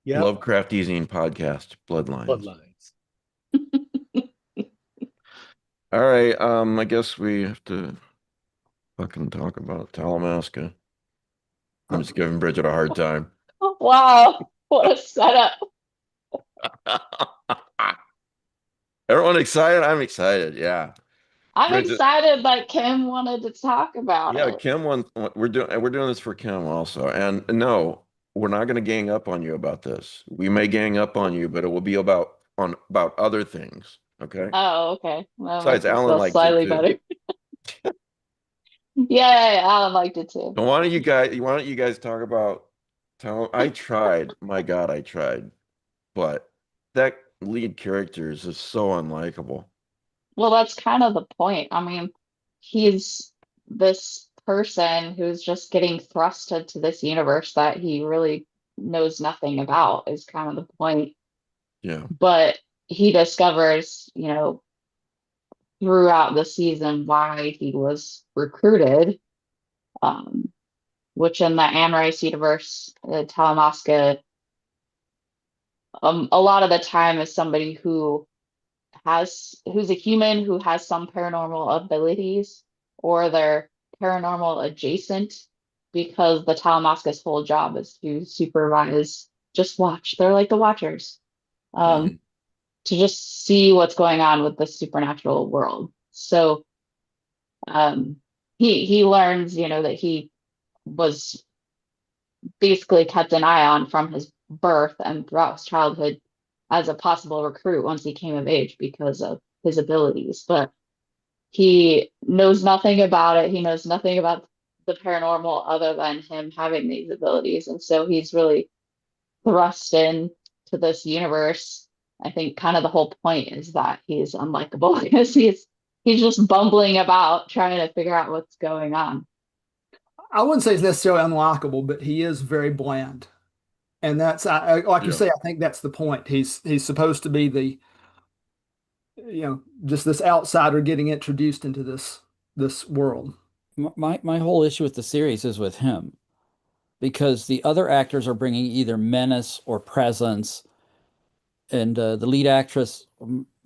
Yeah. Lovecraft eZine podcast, Bloodlines. Bloodlines. All right, I guess we have to fucking talk about Talamasca. I'm just giving Bridget a hard time. Wow, what a setup. Everyone excited? I'm excited, yeah. I'm Bridget, excited that Kim wanted to talk about yeah, it. Kim won. We're doing this for Kim also. And no, we're not going to gang up on you about this. We may gang up on you, but it will be about other things. Okay. Oh, okay. That Besides, makes me Alan feel liked it slightly too. better. Yeah, Alan liked it too. So why don't you guys talk about I tried. My God, I tried. But that lead character is just so unlikable. Well, that's kind of the point. I mean, he's this person who's just getting thrust into this universe that he really knows nothing about, is kind of the point. Yeah. But he discovers, throughout the season why he was recruited, um, which in the Anne Rice universe, Talamasca, a lot of the time is somebody who's a human who has some paranormal abilities, or they're paranormal adjacent, because the Talamasca's whole job is to supervise, just watch. They're like the watchers, Mhm. to just see what's going on with the supernatural world. So he learns, that he was basically kept an eye on from his birth and throughout his childhood as a possible recruit once he came of age because of his abilities. But he knows nothing about it. He knows nothing about the paranormal other than him having these abilities. And so he's really thrust in to this universe. I think kind of the whole point is that he's unlikable because he's just bumbling about trying to figure out what's going on. I wouldn't say he's necessarily unlockable, but he is very bland. And that's like you Yeah. say, I think that's the point. He's supposed to be the, just this outsider getting introduced into this world. My whole issue with the series is with him because the other actors are bringing either menace or presence, and the lead actress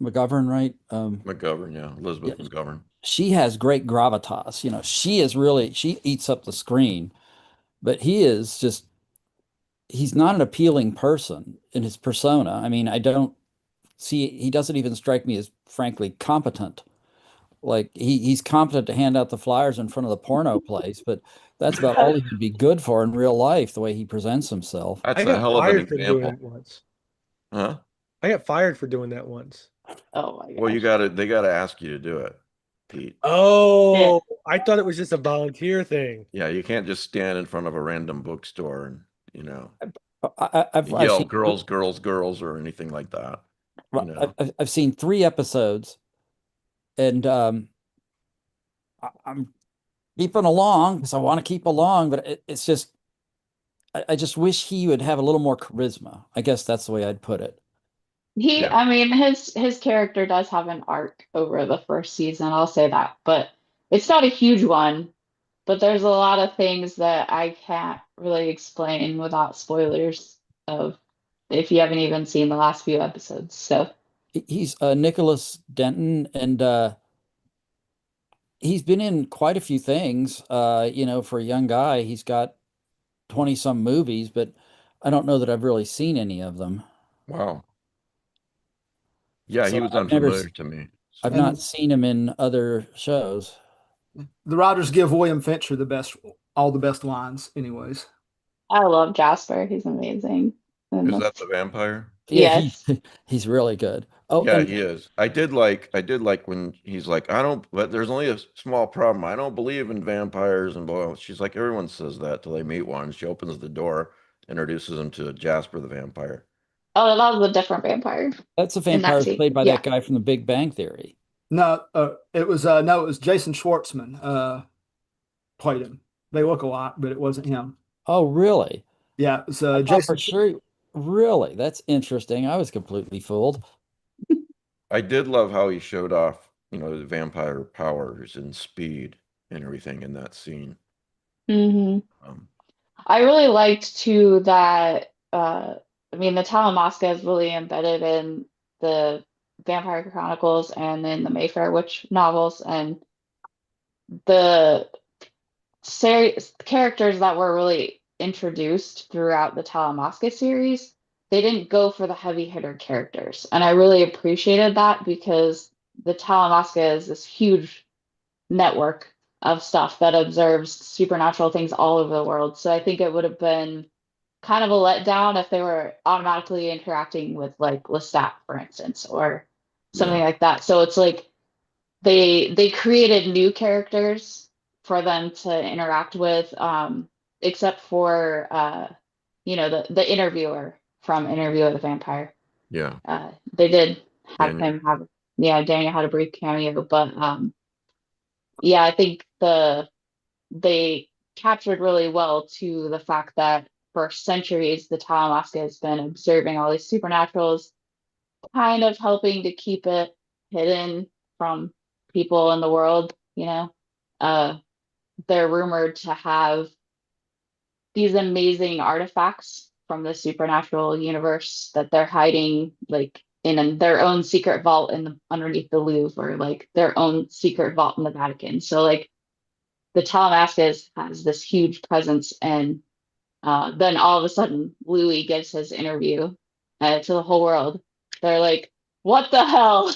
McGovern, right? McGovern, yeah. Yeah, Elizabeth McGovern. she has great gravitas. She eats up the screen, but he's not an appealing person in his persona. I mean, I don't see, he doesn't even strike me as frankly competent. Like he's competent to hand out the flyers in front of the porno place, but that's about all he would be good for in real life, the way he presents himself. That's I a got hell of an fired for doing example. it once. Huh? I got fired for doing that once. Oh my Well, gosh. they gotta ask you to do it, Pete. Yeah. Oh, I thought it was just a volunteer thing. Yeah, you can't just stand in front of a random bookstore and, I've yell seen girls, girls, girls, or anything like that. I've seen 3 episodes, and I'm keeping along because I want to keep along, but it's just I just wish he would have a little more charisma. I guess that's the way I'd put it. Yeah. I mean, his character does have an arc over the first season, I'll say that, but it's not a huge one. But there's a lot of things that I can't really explain without spoilers of if you haven't even seen the last few episodes. So He's Nicholas Denton, and he's been in quite a few things. For a young guy, he's got 20 some movies, but I don't know that I've really seen any of them. Wow. Yeah, he So was unfamiliar to me. I've So not And seen him in other shows. the writers give William Fincher all the best lines, anyways. I love Jasper. He's amazing. And is that the vampire? Yeah, he yes, he's really good. Oh, Yeah, and he is. I did like when he's like, I don't, but there's only a small problem. I don't believe in vampires and blah. She's like, everyone says that till they meet one. She opens the door, introduces him to Jasper the vampire. oh, that was a different vampire that's a in that vampire scene. played by Yeah. that guy from The Big Bang Theory. No, it was Jason Schwartzman played him. They look a lot, but it wasn't him. Oh, really? Yeah, it was I thought for Jason. sure. Really? That's interesting. I was completely fooled. I did love how he showed off, the vampire powers and speed and everything in that scene. hmm Um, I really liked too that I mean the Talamasca is really embedded in the Vampire Chronicles and in the Mayfair Witch novels, and the characters that were really introduced throughout the Talamasca series, they didn't go for the heavy hitter characters. And I really appreciated that because the Talamasca is this huge network of stuff that observes supernatural things all over the world. So I think it would have been kind of a letdown if they were automatically interacting with like Lestat, for instance, or something Yeah. like that. So it's like they created new characters for them to interact with, except for the interviewer from Interview with the Vampire. Yeah. They did have Daniel. him have Daniel had a brief cameo, but yeah, I think they captured really well to the fact that for centuries the Talamasca has been observing all these supernaturals, kind of helping to keep it hidden from people in the world, they're rumored to have these amazing artifacts from the supernatural universe that they're hiding like in their own secret vault underneath the Louvre, or like their own secret vault in the Vatican. So like the Talamasca has this huge presence, and then all of a sudden Louis gives his interview to the whole world. They're like, what the hell?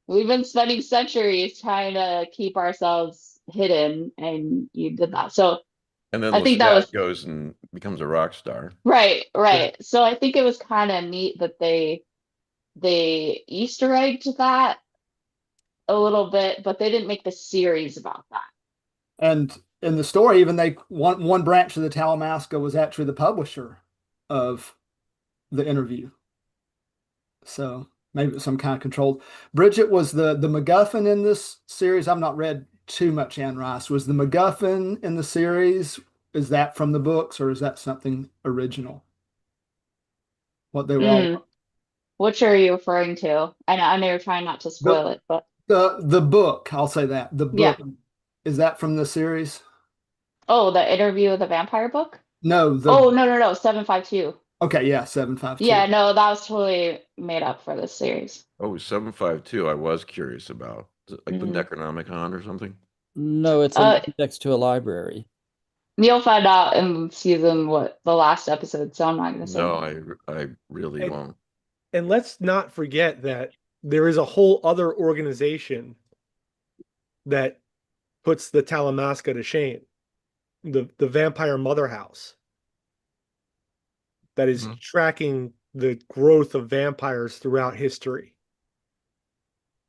We've been spending centuries trying to keep ourselves hidden, and you did that. So And then I think that Lestat was goes and becomes a rock star. right. So I think it was kind of neat that they Easter egged that a little bit, but they didn't make the series about that. And in the story, even they one branch of the Talamasca was actually the publisher of the interview. So maybe it's some kind of controlled. Bridget, was the MacGuffin in this series? I've not read too much Anne Rice. Was the MacGuffin in the series? Is that from the books, or is that something original? What they were all Which are you referring to? I know you're trying not to spoil it, but the book. I'll say that the yeah. book, is that from the series? Oh, the Interview with the Vampire book? No, Oh, no, 752. okay, yeah, 752. Yeah, no, that was totally made up for this series. Oh, 752. I was curious about. Is it like the Mhm. Necronomicon or something? No, it's an index to a library. You'll find out in the last episode, so I'm not gonna say. No, I really And- won't. And let's not forget that there is a whole other organization that puts the Talamasca to shame. The Vampire Mother House that is tracking the growth of vampires throughout history.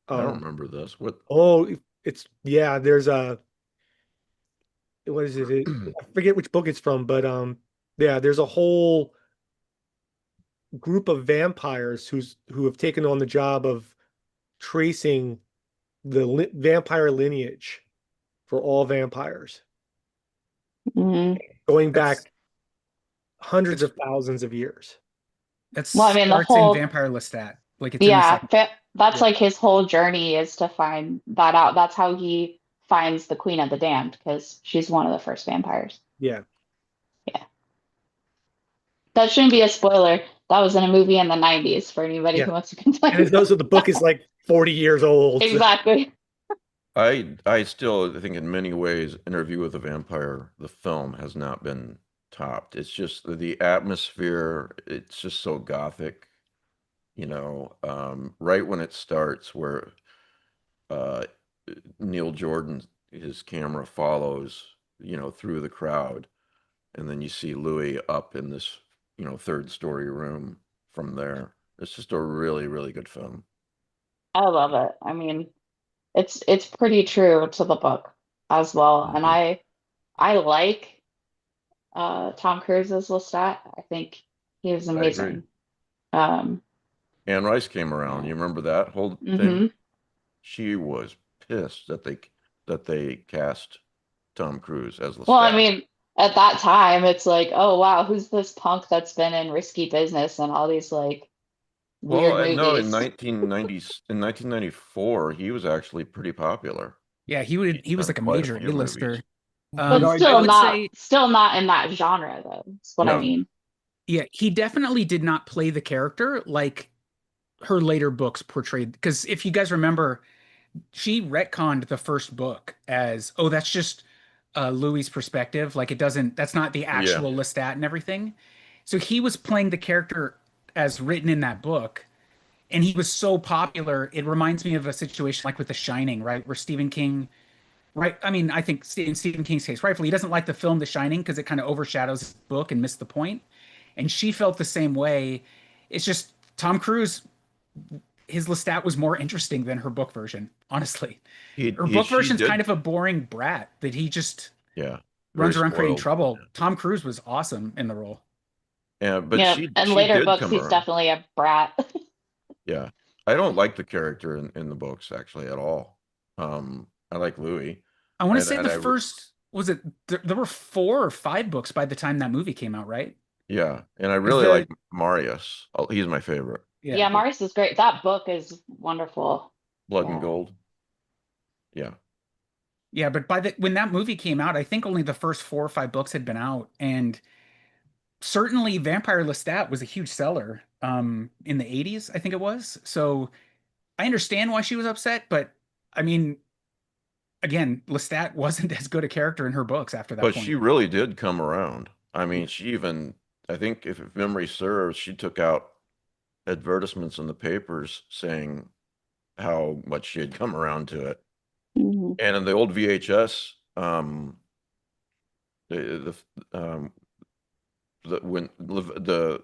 I don't remember this. What? There's what is it? I forget which book it's from, but there's a whole group of vampires who have taken on the job of tracing the vampire lineage for all vampires, Mhm. going back hundreds of thousands of years. That Well, I mean, the starts in whole Vampire Lestat. Like it's in the second. that's Yeah. like his whole journey is to find that out. That's how he finds the Queen of the Damned, because she's one of the first vampires. Yeah. That shouldn't be a spoiler. That was in a movie in the 90s for anybody Yeah. who wants to complain. And those the book is like 40 years old. Exactly. I still think in many ways Interview with a Vampire, the film, has not been topped. It's just the atmosphere, it's just so gothic, right when it starts where Neil Jordan, his camera follows, through the crowd, and then you see Louis up in this, third story room from there. It's just a really, really good film. I love it. I mean, it's pretty true to the book as well. And Mhm. I like Tom Cruise's Lestat. I think he was I agree. amazing. Um, Anne Rice came around. You remember that whole thing? mhm. She was pissed that they cast Tom Cruise as Well, I Lestat. mean, at that time, it's like, oh wow, who's this punk that's been in Risky Business and all these like weird Well, no, in movies? 1994, he was actually pretty popular. Yeah, he was like a Quite a major few A-lister. movies. But I still would not say- still not in that genre though. That's what I No. mean. Yeah, he definitely did not play the character like her later books portrayed. Because if you guys remember, she retconned the first book as, oh, that's just Louis' perspective. Like that's not the actual Lestat and everything. So he was playing the character as written in that book. and he was so popular. It reminds me of a situation like with The Shining, right? Where Stephen King, right? I mean, I think in Stephen King's case, rightfully, he doesn't like the film The Shining because it kind of overshadows his book and missed the point. And she felt the same way. It's just Tom Cruise, his Lestat was more interesting than her book version, honestly. Her book She version's kind did, of a boring brat that he just yeah, very runs around creating spoiled. trouble. Tom Cruise was awesome in the role. Yeah, but Yeah, and she later did books, come he's around. definitely a brat. Yeah, I don't like the character in the books actually at all. I like Louis, I want to and say the I first was it there were 4 or 5 books by the time that movie came out, right? yeah, and I Because really like Marius. Oh, he's my favorite. yeah. Yeah, Marius is great. That book is wonderful. Blood and Yeah. Gold. Yeah. Yeah, but by the when that movie came out, I think only the first 4 or 5 books had been out, and certainly Vampire Lestat was a huge seller in the 80s, I think it was. So I understand why she was upset, but I mean, again, Lestat wasn't as good a character in her books after that But she point. really did come around. I mean, she even, I think if memory serves, she took out advertisements in the papers saying how much she had come around to it. Mhm. And in the old VHS, um, when the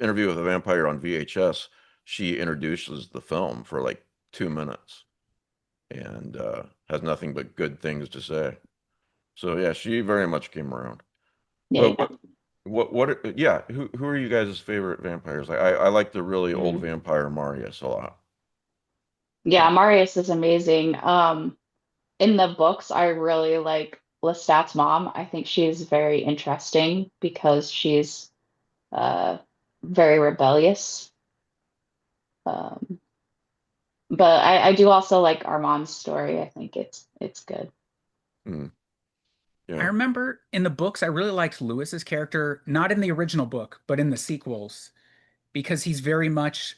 interview with the vampire on VHS, she introduces the film for like 2 minutes and has nothing but good things to say. So yeah, she very much came around. Yeah. But yeah, who are you guys' favorite vampires? I like the really old Mhm. vampire Marius a lot. Yeah, Marius is amazing. In the books, I really like Lestat's mom. I think she's very interesting because she's uh very rebellious. Um, but I do also like Armand's story. I think it's good. Mm, I yeah. remember in the books, I really liked Lewis's character, not in the original book, but in the sequels, because he's very much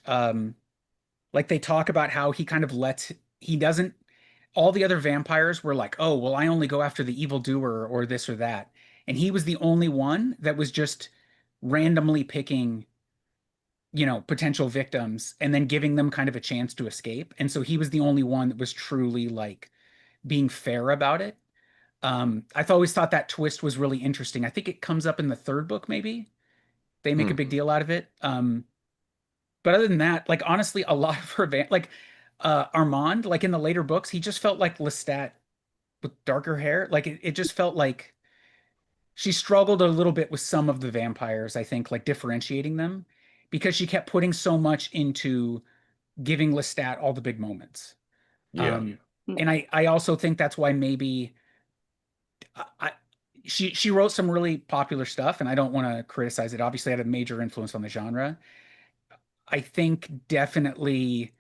like they talk about how he kind of lets he doesn't all the other vampires were like, oh, well, I only go after the evildoer or this or that. And he was the only one that was just randomly picking, potential victims and then giving them kind of a chance to escape. And so he was the only one that was truly like being fair about it. I've always thought that twist was really interesting. I think it comes up in the third book, maybe. They make a big Mm, deal out of it. But other than that, like honestly, a lot of her like Armand, like in the later books, he just felt like Lestat with darker hair. Like it just felt like she struggled a little bit with some of the vampires, I think, like differentiating them because she kept putting so much into giving Lestat all the big moments. yeah. Um, and I also think that's why maybe I she wrote some really popular stuff, and I don't want to criticize it. Obviously, it had a major influence on the genre. I think definitely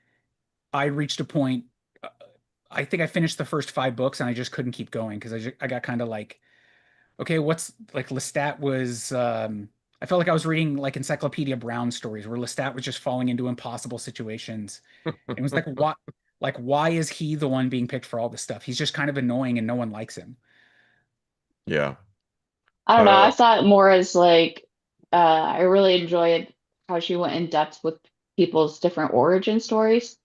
I reached a point. uh, I think I finished the first 5 books, and I just couldn't keep going because I got kind of like, okay, what's like Lestat was. I felt like I was reading like Encyclopedia Brown stories where Lestat was just falling into impossible situations. It was like, what? Like, why is he the one being picked for all this stuff? He's just kind of annoying, and no one likes him. Yeah. I don't know. I Uh, saw it more as like I really enjoyed how she went in depth with people's different origin stories,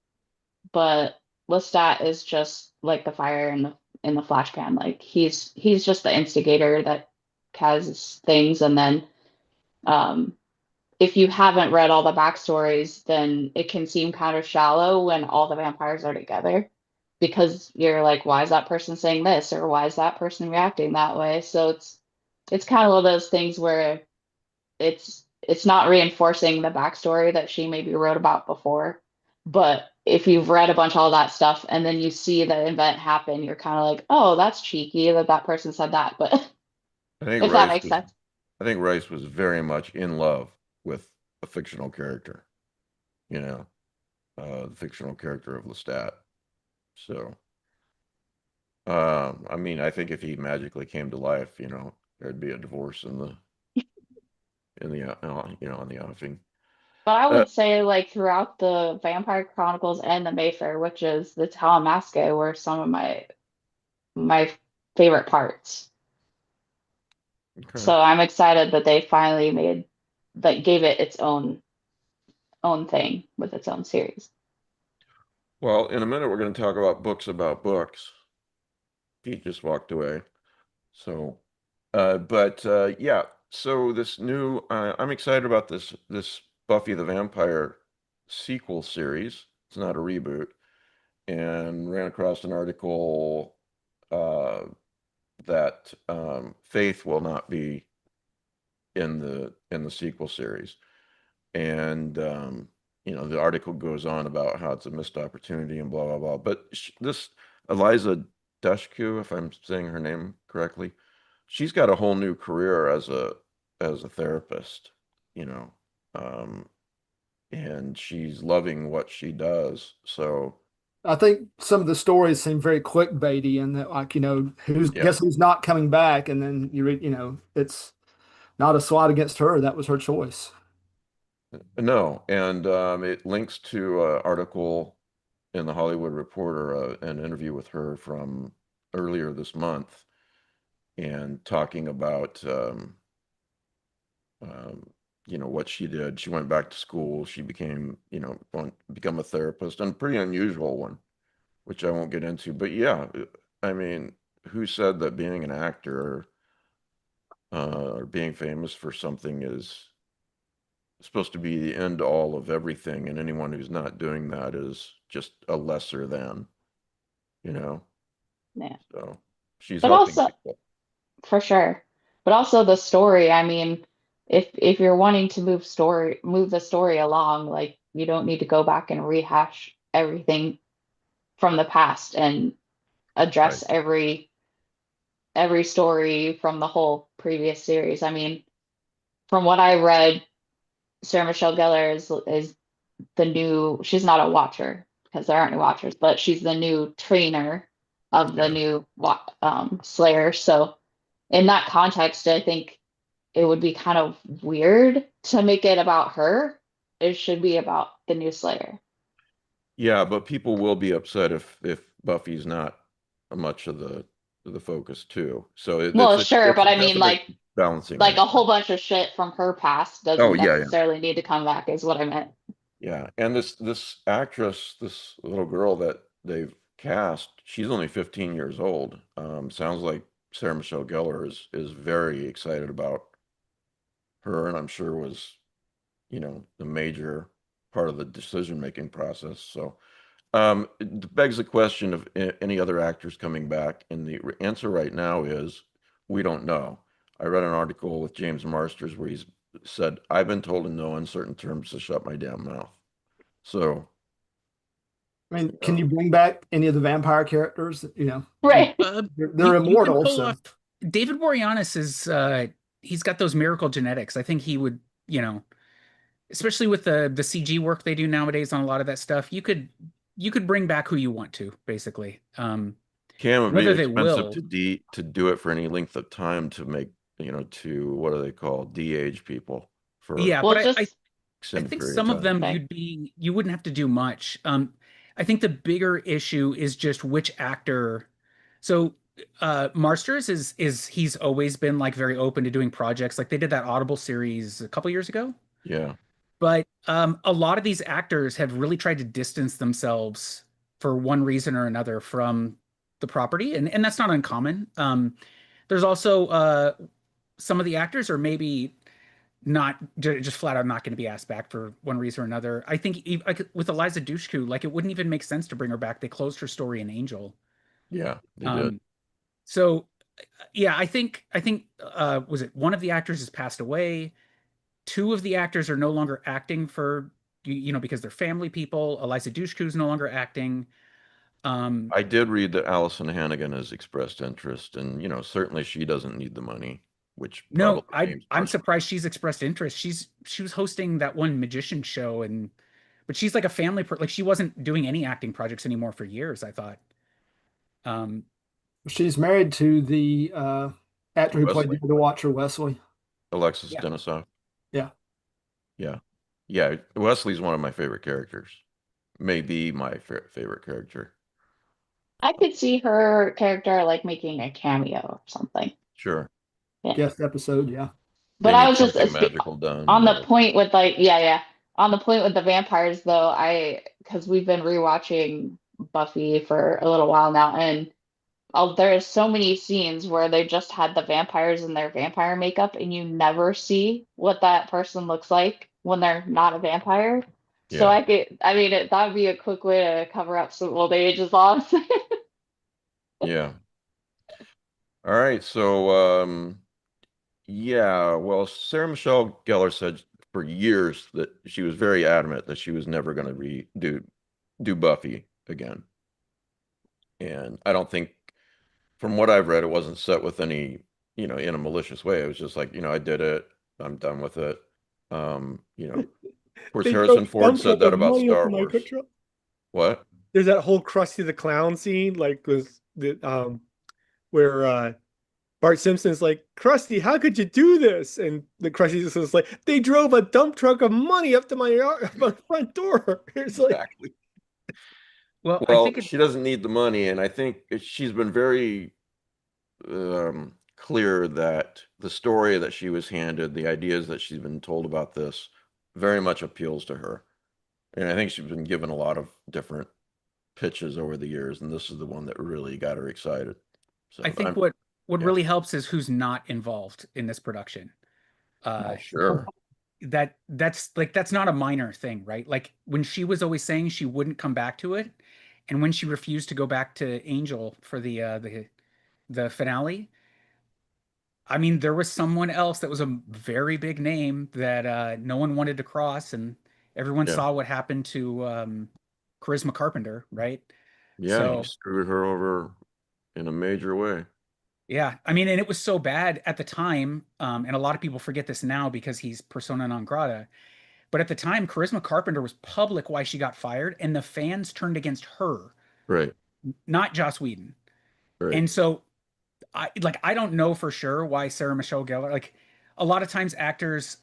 but Lestat is just like the fire in the flash pan. Like he's just the instigator that causes things, and then um, if you haven't read all the backstories, then it can seem kind of shallow when all the vampires are together because you're like, why is that person saying this or why is that person reacting that way? So it's kind of one of those things where it's not reinforcing the backstory that she maybe wrote about before. But if you've read a bunch of all that stuff and then you see the event happen, you're kind of like, oh, that's cheeky that that person said that. But I think if that makes sense. Rice was very much in love with a fictional character, you know, the fictional character of Lestat. So, I mean, I think if he magically came to life, there'd be a divorce in the offing. But I Uh, would say like throughout the Vampire Chronicles and the Mayfair Witches, the Talamasca were some of my favorite parts. okay. So I'm excited that they finally made gave it its own own thing with its own series. Well, in a minute, we're going to talk about books. Pete just walked away. So, yeah. So this new, I'm excited about this Buffy the Vampire sequel series. It's not a reboot, and ran across an article uh, that Faith will not be in the sequel series, and the article goes on about how it's a missed opportunity and blah blah blah. But this Eliza Dushku, if I'm saying her name correctly, she's got a whole new career as a therapist, you know, and she's loving what she does. So I think some of the stories seem very clickbaity, and that, like, yeah, guess who's not coming back, and then you read, it's not a slot against her. That was her choice. no, and it links to an article in the Hollywood Reporter, an interview with her from earlier this month, and talking about what she did. She went back to school. She became become a therapist, and a pretty unusual one, which I won't get into. But yeah, I mean, who said that being an actor or being famous for something is supposed to be the end all of everything, and anyone who's not doing that is just a lesser than, you know? Yeah. So she's But helping also, people. for sure. But also the story, I mean, if you're wanting to move the story along, like you don't need to go back and rehash everything from the past and Right. address every story from the whole previous series. I mean, from what I read, Sarah Michelle Gellar is the new, she's not a watcher because there aren't any watchers, but she's the new trainer of the Yeah. new Slayer. So in that context, I think it would be kind of weird to make it about her. It should be about the new Slayer. Yeah, but people will be upset if Buffy's not much of the focus too. So Well, sure, it's but a I mean, definite balancing like a act. whole bunch of shit from her past Oh doesn't yeah, yeah. necessarily need to come back, is what I meant. Yeah. And this actress, this little girl that they've cast, she's only 15 years old. Sounds like Sarah Michelle Gellar is very excited about her, and I'm sure was, the major part of the decision-making process. So it begs the question of any other actors coming back, and the answer right now is we don't know. I read an article with James Marsters where he's said, "I've been told in no uncertain terms to shut my damn mouth." So, I mean, can you bring back any of the vampire characters? Right. They're You can immortal. pull So off. David Boreanaz is he's got those miracle genetics. I think he would, especially with the CG work they do nowadays on a lot of that stuff, you could bring back who you want to, basically. Cam, would be Whether they expensive will, to do it for any length of time to make, to what do they call de-age people for yeah, Well, but I just extended think period of some of time. them okay. you wouldn't have to do much. I think the bigger issue is just which actor. So Marsters is he's always been like very open to doing projects. Like they did that Audible series a couple years ago. Yeah. But a lot of these actors have really tried to distance themselves for one reason or another from the property, and that's not uncommon. There's also some of the actors are maybe not just flat out not going to be asked back for one reason or another. I think like with Eliza Dushku, like it wouldn't even make sense to bring her back. They closed her story in Angel. Yeah, they did. Um, so yeah, I think was it one of the actors has passed away. Two of the actors are no longer acting for because they're family people. Eliza Dushku is no longer acting. Um, I did read that Allison Hannigan has expressed interest, and certainly she doesn't need the money, which no, probably I James I'm Marsters. surprised she's expressed interest. She was hosting that one magician show but she's like a like she wasn't doing any acting projects anymore for years, I thought. Um, she's married to the actor who played Wesley, the Watcher, Wesley. Alexis yeah. Denisov. Yeah. Yeah, yeah. Wesley's one of my favorite characters. Maybe my favorite character. I could see her character like making a cameo or something. Sure. Yeah. Guest episode. Yeah. But They I need was just something magical done. on the Whatever. point with like, yeah, On the point with the vampires, though, because we've been rewatching Buffy for a little while now, and there's so many scenes where they just had the vampires in their vampire makeup, and you never see what that person looks like when they're not a vampire. So Yeah. that would be a quick way to cover up some old age as long. Yeah. All right. So, yeah. Well, Sarah Michelle Gellar said for years that she was very adamant that she was never going to do Buffy again. And I don't think, from what I've read, it wasn't set with any, in a malicious way. It was just like, I did it. I'm done with it. Of course, They Harrison drove a Ford dump said truck that of about money up Star to my Wars. truck. What? There's that whole Krusty the Clown scene, like where Bart Simpson's like, Krusty, how could you do this? And the Krusty just was like, they drove a dump truck of money up to my front door. It's like, Exactly. Well, I Well, think she doesn't need the money, and I think she's been very clear that the story that she was handed, the ideas that she's been told about this, very much appeals to her. And I think she's been given a lot of different pitches over the years, and this is the one that really got her excited. So I think I'm, what yeah. really helps is who's not involved in this production. Oh, sure. That's not a minor thing, right? Like when she was always saying she wouldn't come back to it, and when she refused to go back to Angel for the finale, I mean, there was someone else that was a very big name that no one wanted to cross, and everyone Yeah. saw what happened to Charisma Carpenter, right? Yeah, he So screwed her over in a major way. yeah, I mean, and it was so bad at the time, and a lot of people forget this now because he's persona non grata. But at the time, Charisma Carpenter was public why she got fired, and the fans turned against her, Right, not Joss Whedon. right. And so I don't know for sure why Sarah Michelle Gellar, like a lot of times actors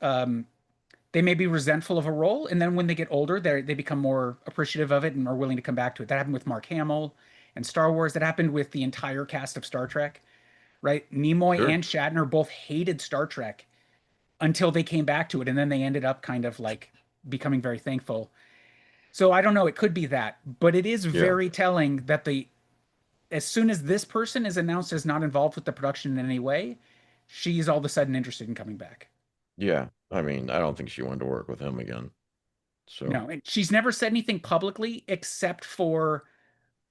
they may be resentful of a role, and then when they get older, they become more appreciative of it and are willing to come back to it. That happened with Mark Hamill and Star Wars. That happened with the entire cast of Star Trek, right? Nimoy Sure. and Shatner both hated Star Trek until they came back to it, and then they ended up kind of like becoming very thankful. So I don't know, it could be that, but it is Yeah. very telling that as soon as this person is announced as not involved with the production in any way, she's all of a sudden interested in coming back. Yeah. I mean, I don't think she wanted to work with him again. So, No, and she's never said anything publicly except for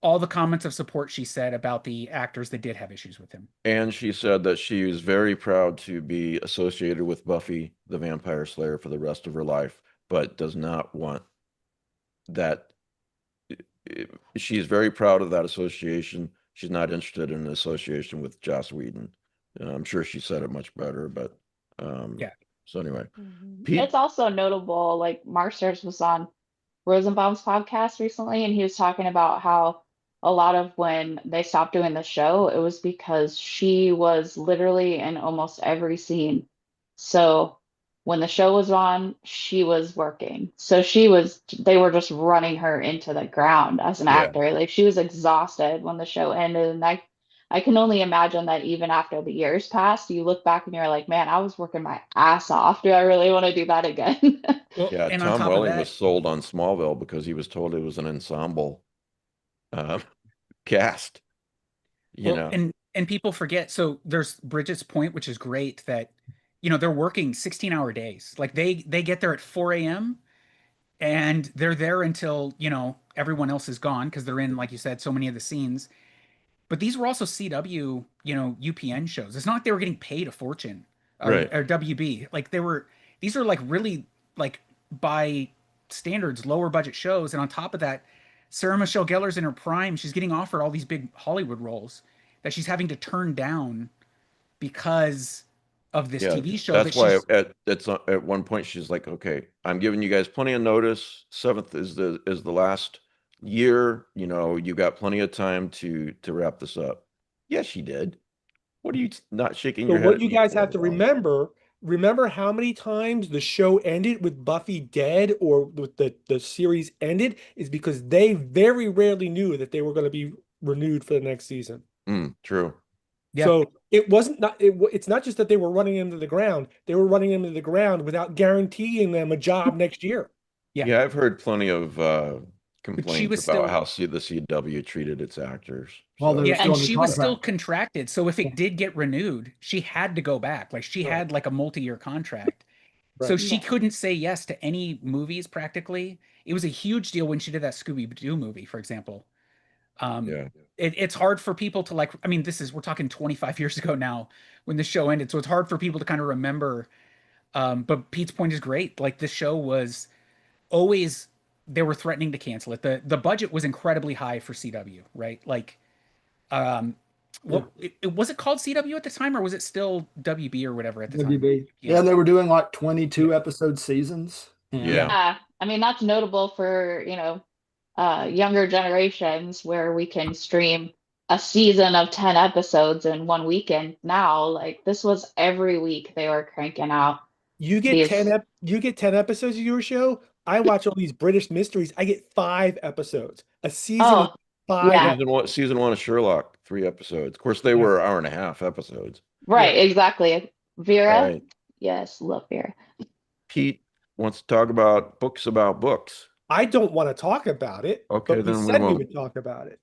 all the comments of support she said about the actors that did have issues with him. and she said that she was very proud to be associated with Buffy the Vampire Slayer for the rest of her life, but does not want that. She's very proud of that association. She's not interested in an association with Joss Whedon. I'm sure she said it much better, but Yeah. so anyway, It's also notable, like Marsters was on Rosenbaum's podcast recently, and he was talking about how a lot of when they stopped doing the show, it was because she was literally in almost every scene. So when the show was on, she was working. So they were just running her into the ground as an Yeah. actor. Like she was exhausted when the show ended. And I can only imagine that even after the years passed, you look back and you're like, man, I was working my ass off. Do I really want to do that again? Well, Yeah, and on Tom top of Welling was that, sold on Smallville because he was told it was an ensemble cast. well, and people forget. So there's Bridget's point, which is great that they're working 16-hour days. Like they get there at 4 a.m. and they're there until everyone else is gone because they're in, like you said, so many of the scenes. But these were also CW, UPN shows. It's not like they were getting paid a fortune Right. or WB. Like these are like really like by standards lower budget shows. And on top of that, Sarah Michelle Gellar's in her prime. She's getting offered all these big Hollywood roles that she's having to turn down because of this Yeah, TV show that's that why she's at one point she's like, okay, I'm giving you guys plenty of notice. 7th is the last year. You got plenty of time to wrap this up. Yes, she did. What are you not shaking so your head what at you me guys for, have to Ron? remember how many times the show ended with Buffy dead or with the series ended is because they very rarely knew that they were going to be renewed for the next season. True. Yeah. So it's not just that they were running into the ground. They were running into the ground without guaranteeing them a job next year. Yeah. Yeah, I've heard plenty of complaints was about still- how the CW treated its actors. Well, So, they're Yeah, still and under she was still contract. contracted. So if it did get renewed, she had to go back. Like she Right. had like a multi-year contract. So Right. she Yeah. couldn't say yes to any movies practically. It was a huge deal when she did that Scooby-Doo movie, for example. yeah. It's hard for people to like, I mean, we're talking 25 years ago now when the show ended. So it's hard for people to kind of remember. But Pete's point is great. Like this show was always, they were threatening to cancel it. The budget was incredibly high for CW, right? Like, what was it called CW at the time, or was it still WB or whatever at the time? WB. Yeah, and they were doing like 22 episode seasons. And Yeah. Yeah. I mean, that's notable for, younger generations where we can stream a season of 10 episodes in one weekend now. Like this was every week they were cranking out You get these. 10 episodes of your show. I watch all these British mysteries. I get 5 episodes. A season Oh, is 5 yeah. Season 1 of Sherlock, 3 episodes. Of course, they were hour and a half episodes. Right, exactly. Vera? All right. Yes, love Vera. Pete wants to talk about books. I don't want to talk about it. Okay, but we then we said we won't. would talk about it.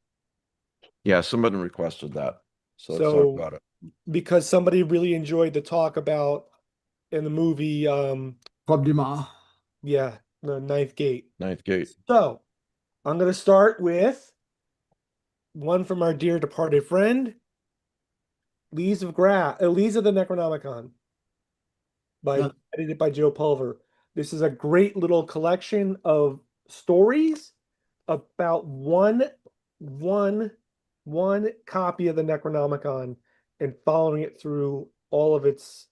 Yeah, somebody requested that. So let's So- talk about it. Because somebody really enjoyed the talk about in the movie, Club du Mans. yeah, the Ninth Gate. Ninth Gate. So I'm going to start with one from our dear departed friend, Leaves of the Necronomicon, edited by Joe Pulver. This is a great little collection of stories about one copy of the Necronomicon and following it through all of its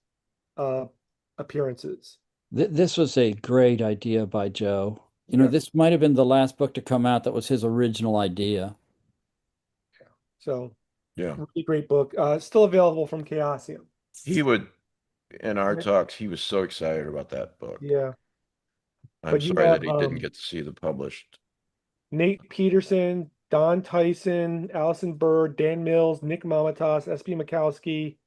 appearances. This was a great idea by Joe. Yeah. This might have been the last book to come out that was his original idea. So Yeah. really great book. Still available from Chaosium. He would, in our talks, he was so excited about that book. Yeah. I'm But you sorry that have, he didn't get to see the published. Nate Peterson, Don Tyson, Allison Bird, Dan Mills, Nick Mamatas, S.P. Mikowski,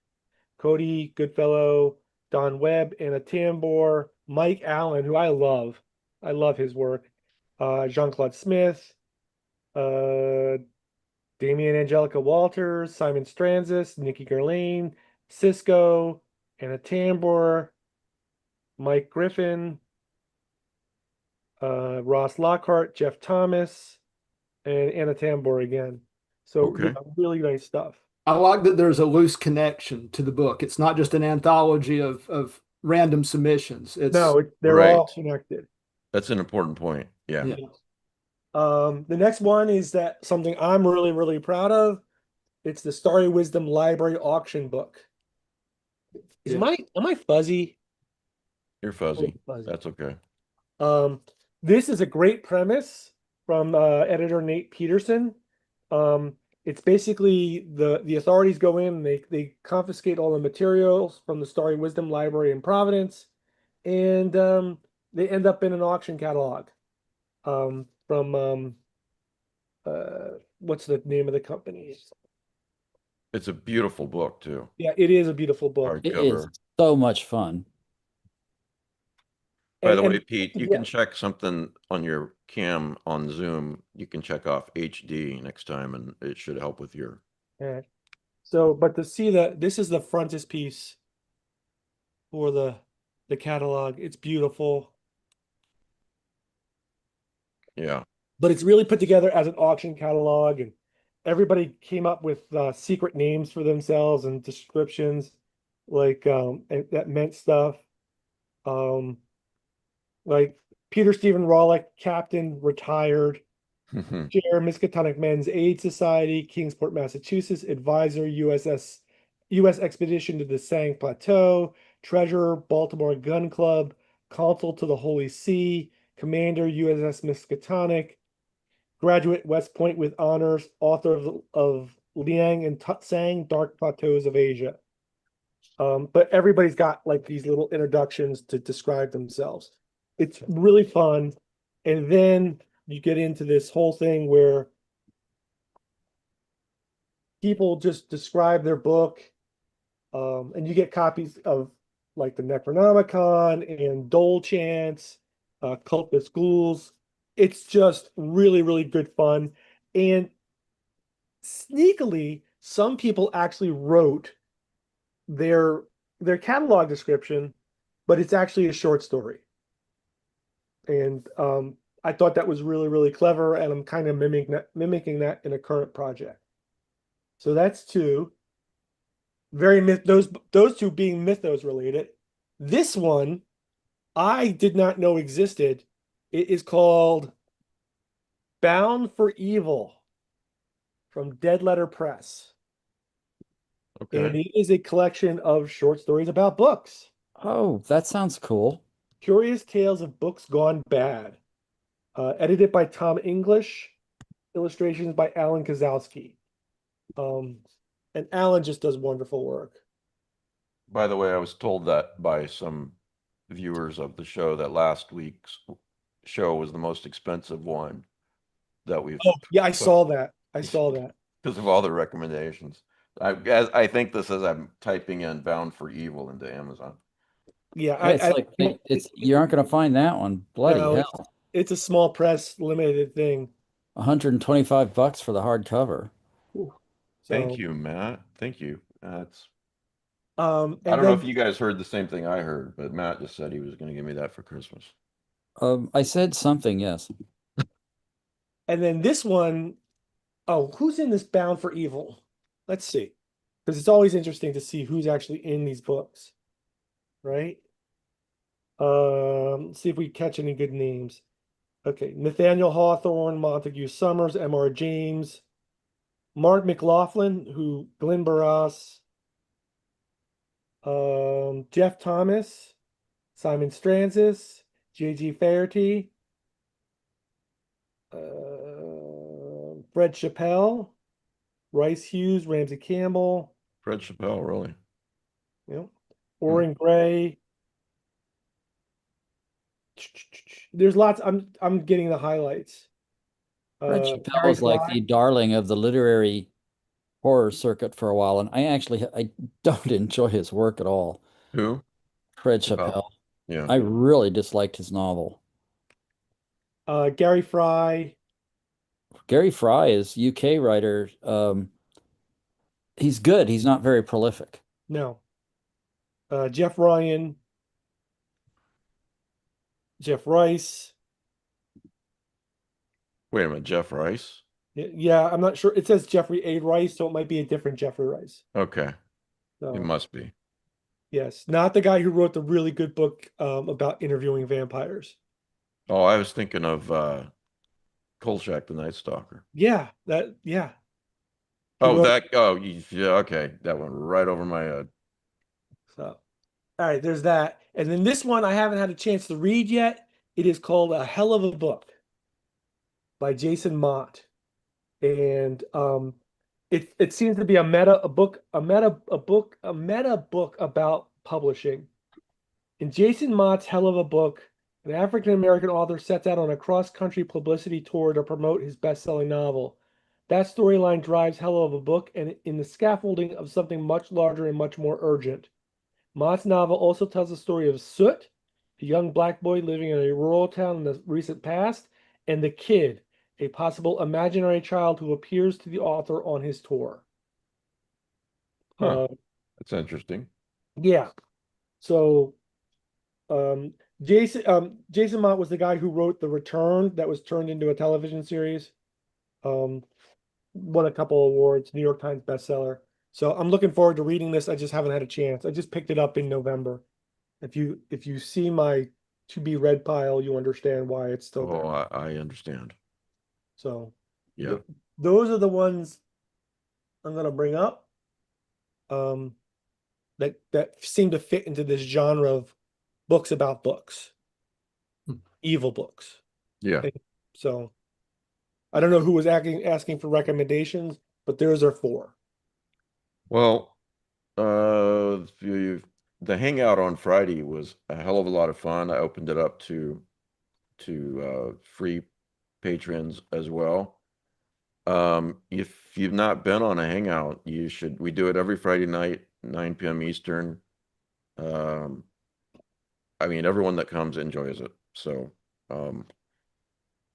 Cody Goodfellow, Don Webb, Anna Tambor, Mike Allen, who I love. I love his work. Jean-Claude Smith, Damian Angelica Walters, Simon Stranzis, Nikki Gerlain, Cisco, Anna Tambor, Mike Griffin, Ross Lockhart, Jeff Thomas, and Anna Tambor again. So Okay. really nice stuff. I like that there's a loose connection to the book. It's not just an anthology of random submissions. They're Right. all connected. That's an important point. Yeah. Yeah. The next one is that something I'm really, really proud of. It's the Starry Wisdom Library auction book. Yeah. Am I fuzzy? You're fuzzy. Fuzzy. That's okay. This is a great premise from editor Nate Peterson. It's basically the authorities go in and they confiscate all the materials from the Starry Wisdom Library in Providence, and they end up in an auction catalog from what's the name of the company? It's a beautiful book too. Yeah, it is a beautiful book. It Hardcover. is so much fun. By the And- way, Pete, you yeah. can check something on your cam on Zoom. You can check off HD next time, and it should help with your. Yeah. So, but to see that this is the frontispiece for the catalog. It's beautiful, Yeah. but it's really put together as an auction catalog, and everybody came up with secret names for themselves and descriptions, like and that meant stuff. Like Peter Stephen Rawlik, Captain, retired. Chair, Miskatonic Men's Aid Society, Kingsport, Massachusetts, advisor, U.S. Expedition to the Sang Plateau, treasurer, Baltimore Gun Club, consul to the Holy See, commander, USS Miskatonic, graduate, West Point with honors, author of Liang and Tutsang, Dark Plateaus of Asia. But everybody's got like these little introductions to describe themselves. It's really fun. And then you get into this whole thing where people just describe their book, and you get copies of like the Necronomicon and Dole Chance, Cult of Schools. It's just really, really good fun. And sneakily, some people actually wrote their catalog description, but it's actually a short story. And I thought that was really, really clever, and I'm kind of mimicking that in a current project. So that's two. Those two being mythos related. This one I did not know existed. It is called Bound for Evil from Dead Letter Press. And Okay. it is a collection of short stories about books. Oh, that sounds cool. Curious Tales of Books Gone Bad. Edited by Tom English. Illustrations by Alan Kozlowski. And Alan just does wonderful work. By the way, I was told that by some viewers of the show that last week's show was the most expensive one that we've Oh, yeah, I put saw that. I saw that. because of all the recommendations. I think this is I'm typing in Bound for Evil into Amazon. Yeah, Yeah, it's like it's you aren't going to find that one. Bloody no, hell. it's a small press limited thing. $125 for the hardcover. Thank So, you, Matt. Thank you. That's I I don't know if you guys heard the same thing I heard, but Matt just said he was going to give me that for Christmas. I said something, yes. And then this one, oh, who's in this Bound for Evil? Let's see. Because it's always interesting to see who's actually in these books, right? See if we catch any good names. Okay, Nathaniel Hawthorne, Montague Summers, M.R. James, Mark McLaughlin, who Glenn Barras, Jeff Thomas, Simon Stranzis, J.G. Faherty, Fred Chappell, Rice Hughes, Ramsey Campbell, Fred Chappell, really? you know, Orrin Gray. There's lots. I'm getting the highlights. Fred Chappelle Gary is like Fry. the darling of the literary horror circuit for a while, and I don't enjoy his work at all. Who? Fred Chappelle. Chappelle. Yeah. I really disliked his novel. Gary Fry. Gary Fry is UK writer. He's good. He's not very prolific. No. Jeff Ryan. Jeff Rice. Wait a minute, Jeff Rice? Yeah, I'm not sure. It says Jeffrey A. Rice, so it might be a different Jeffrey Rice. Okay. So, It must be. yes, not the guy who wrote the really good book about interviewing vampires. Oh, I was thinking of Kolchak the Night Stalker. Yeah, yeah. Oh, wrote- yeah, okay. That went right over my head. So, all right, there's that. And then this one I haven't had a chance to read yet. It is called A Hell of a Book by Jason Mott. And it seems to be a meta book about publishing. In Jason Mott's Hell of a Book, an African-American author sets out on a cross-country publicity tour to promote his best-selling novel. That storyline drives Hell of a Book and in the scaffolding of something much larger and much more urgent. Mott's novel also tells the story of Soot, a young black boy living in a rural town in the recent past, and the Kid, a possible imaginary child who appears to the author on his tour. Huh. That's interesting. Yeah. So Jason Mott was the guy who wrote The Return that was turned into a television series. Won a couple awards, New York Times bestseller. So I'm looking forward to reading this. I just haven't had a chance. I just picked it up in November. If you see my to be read pile, you understand why it's still there. Oh, I understand. So Yeah. those are the ones I'm gonna bring up. That seem to fit into this genre of books about books, evil books. Yeah. And so I don't know who was asking for recommendations, but theirs are 4. Well, the hangout on Friday was a hell of a lot of fun. I opened it up to free patrons as well. If you've not been on a hangout, you should. We do it every Friday night, 9 p.m. Eastern. I mean, everyone that comes enjoys it. So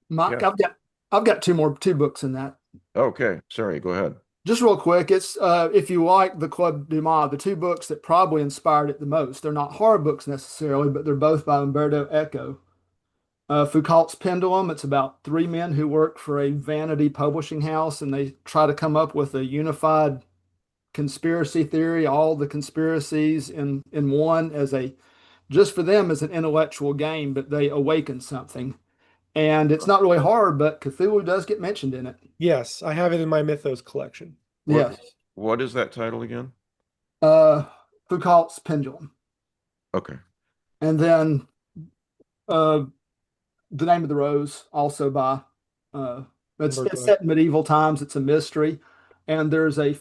Mike, Yeah. I've got two books in that. Okay, sorry, go ahead. Just real quick, it's if you like the Club du Mal, the two books that probably inspired it the most. They're not horror books necessarily, but they're both by Umberto Eco. Foucault's Pendulum, it's about three men who work for a vanity publishing house and they try to come up with a unified conspiracy theory, all the conspiracies in one as a just for them as an intellectual game, but they awaken something. And it's not really hard, but Cthulhu does get mentioned in it. Yes, I have it in my Mythos collection. What, Yes. what is that title again? Foucault's Pendulum. Okay. And then The Name of the Rose, also by it's set in medieval times. It's a mystery, and there's a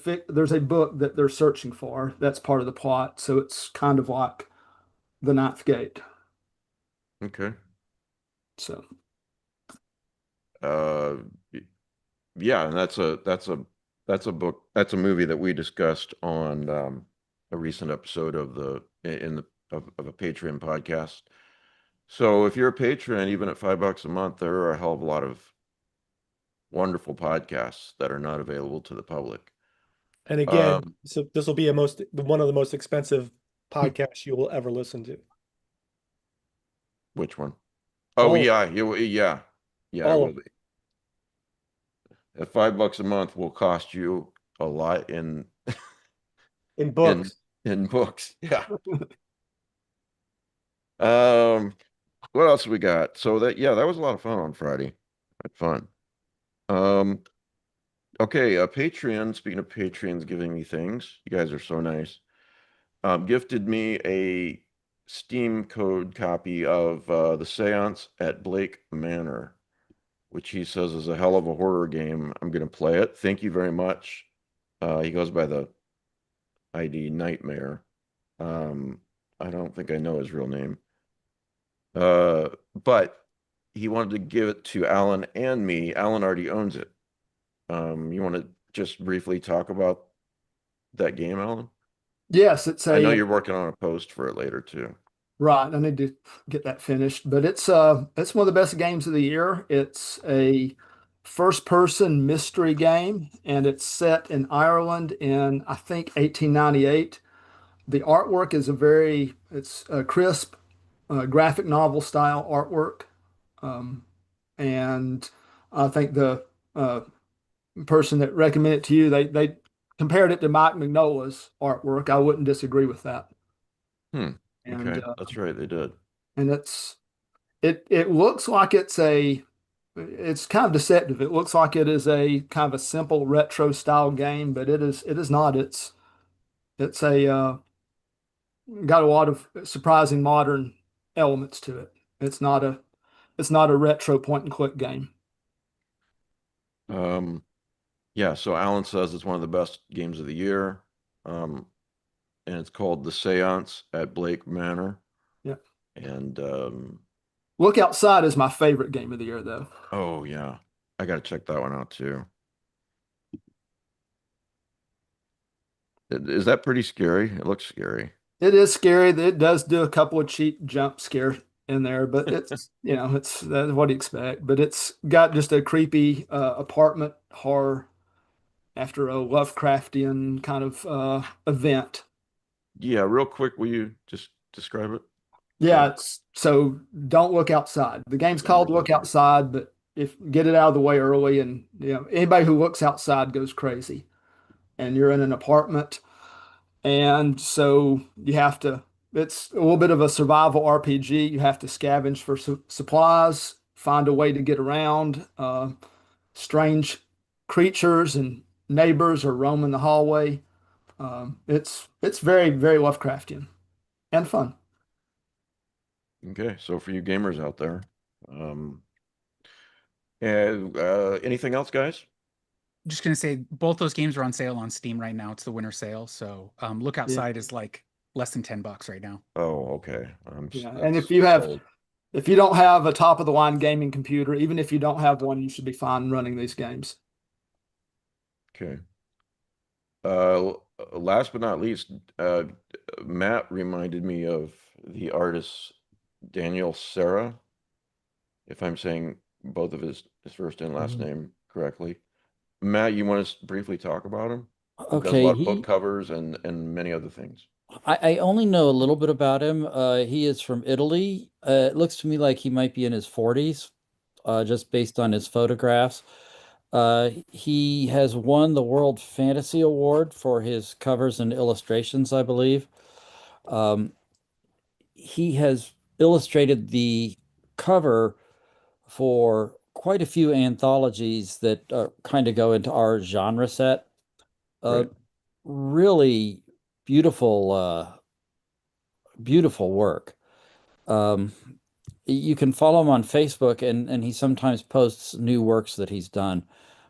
book that they're searching for. That's part of the plot. So it's kind of like The Ninth Gate. Okay. So Yeah, and that's a book, that's a movie that we discussed on a recent episode of of a Patreon podcast. So if you're a patron, even at $5 a month, there are a hell of a lot of wonderful podcasts that are not available to the public. And again, so this will be one of the most expensive podcasts you will ever listen to. Which one? Oh, All yeah, of yeah, it All will of be. At $5 a month will cost you a lot in books. in books. Yeah. What else we got? So that was a lot of fun on Friday. Had fun. Okay, Patreon, speaking of Patreons giving me things, you guys are so nice. Gifted me a Steam code copy of The Seance at Blake Manor, which he says is a hell of a horror game. I'm going to play it. Thank you very much. He goes by the ID Nightmare. I don't think I know his real name. But he wanted to give it to Alan and me. Alan already owns it. You want to just briefly talk about that game, Alan? yes, I know you're working on a post for it later too. right. I need to get that finished, but it's one of the best games of the year. It's a first-person mystery game, and it's set in Ireland in I think 1898. The artwork is it's a crisp graphic novel style artwork, and I think the person that recommended it to you they compared it to Mike Mignola's artwork. I wouldn't disagree with that. Okay, And that's right, they did. and it looks like it's kind of deceptive. It looks like it is a kind of a simple retro style game, but it is not. It's got a lot of surprising modern elements to it. It's not a retro point and click game. Yeah, so Alan says it's one of the best games of the year. And it's called The Seance at Blake Manor. Yeah. And Look Outside is my favorite game of the year, though. oh yeah, I gotta check that one out too. Is that pretty scary? It looks scary. It is scary. It does do a couple of cheap jump scares in there, but it's that's what you expect. But it's got just a creepy apartment horror after a Lovecraftian kind of event. Yeah, real quick, will you just describe it? Yeah, so don't look outside. The game's called Look Outside, but if get it out of the way early, and anybody who looks outside goes crazy. And you're in an apartment, and so you have to. It's a little bit of a survival RPG. You have to scavenge for supplies, find a way to get around. Strange creatures and neighbors are roaming the hallway. It's very, very Lovecraftian and fun. Okay, so for you gamers out there, and anything else, guys? I'm just gonna say both those games are on sale on Steam right now. It's the winter sale, so Look Outside is like less than $10 right now. Oh, okay. Yeah, and if you don't have a top of the line gaming computer, even if you don't have one, you should be fine running these games. Okay. Last but not least, Matt reminded me of the artist Daniel Serra, if I'm saying both of his first and last Mhm. name correctly. Matt, you want to briefly talk about him? He does a Okay, lot of book covers and many other things. I only know a little bit about him. He is from Italy. It looks to me like he might be in his 40s, just based on his photographs. He has won the World Fantasy Award for his covers and illustrations, I believe. Um, he has illustrated the cover for quite a few anthologies that kind of go into our genre set. Right. Really beautiful, beautiful work. Um, you can follow him on Facebook, and he sometimes posts new works that he's done.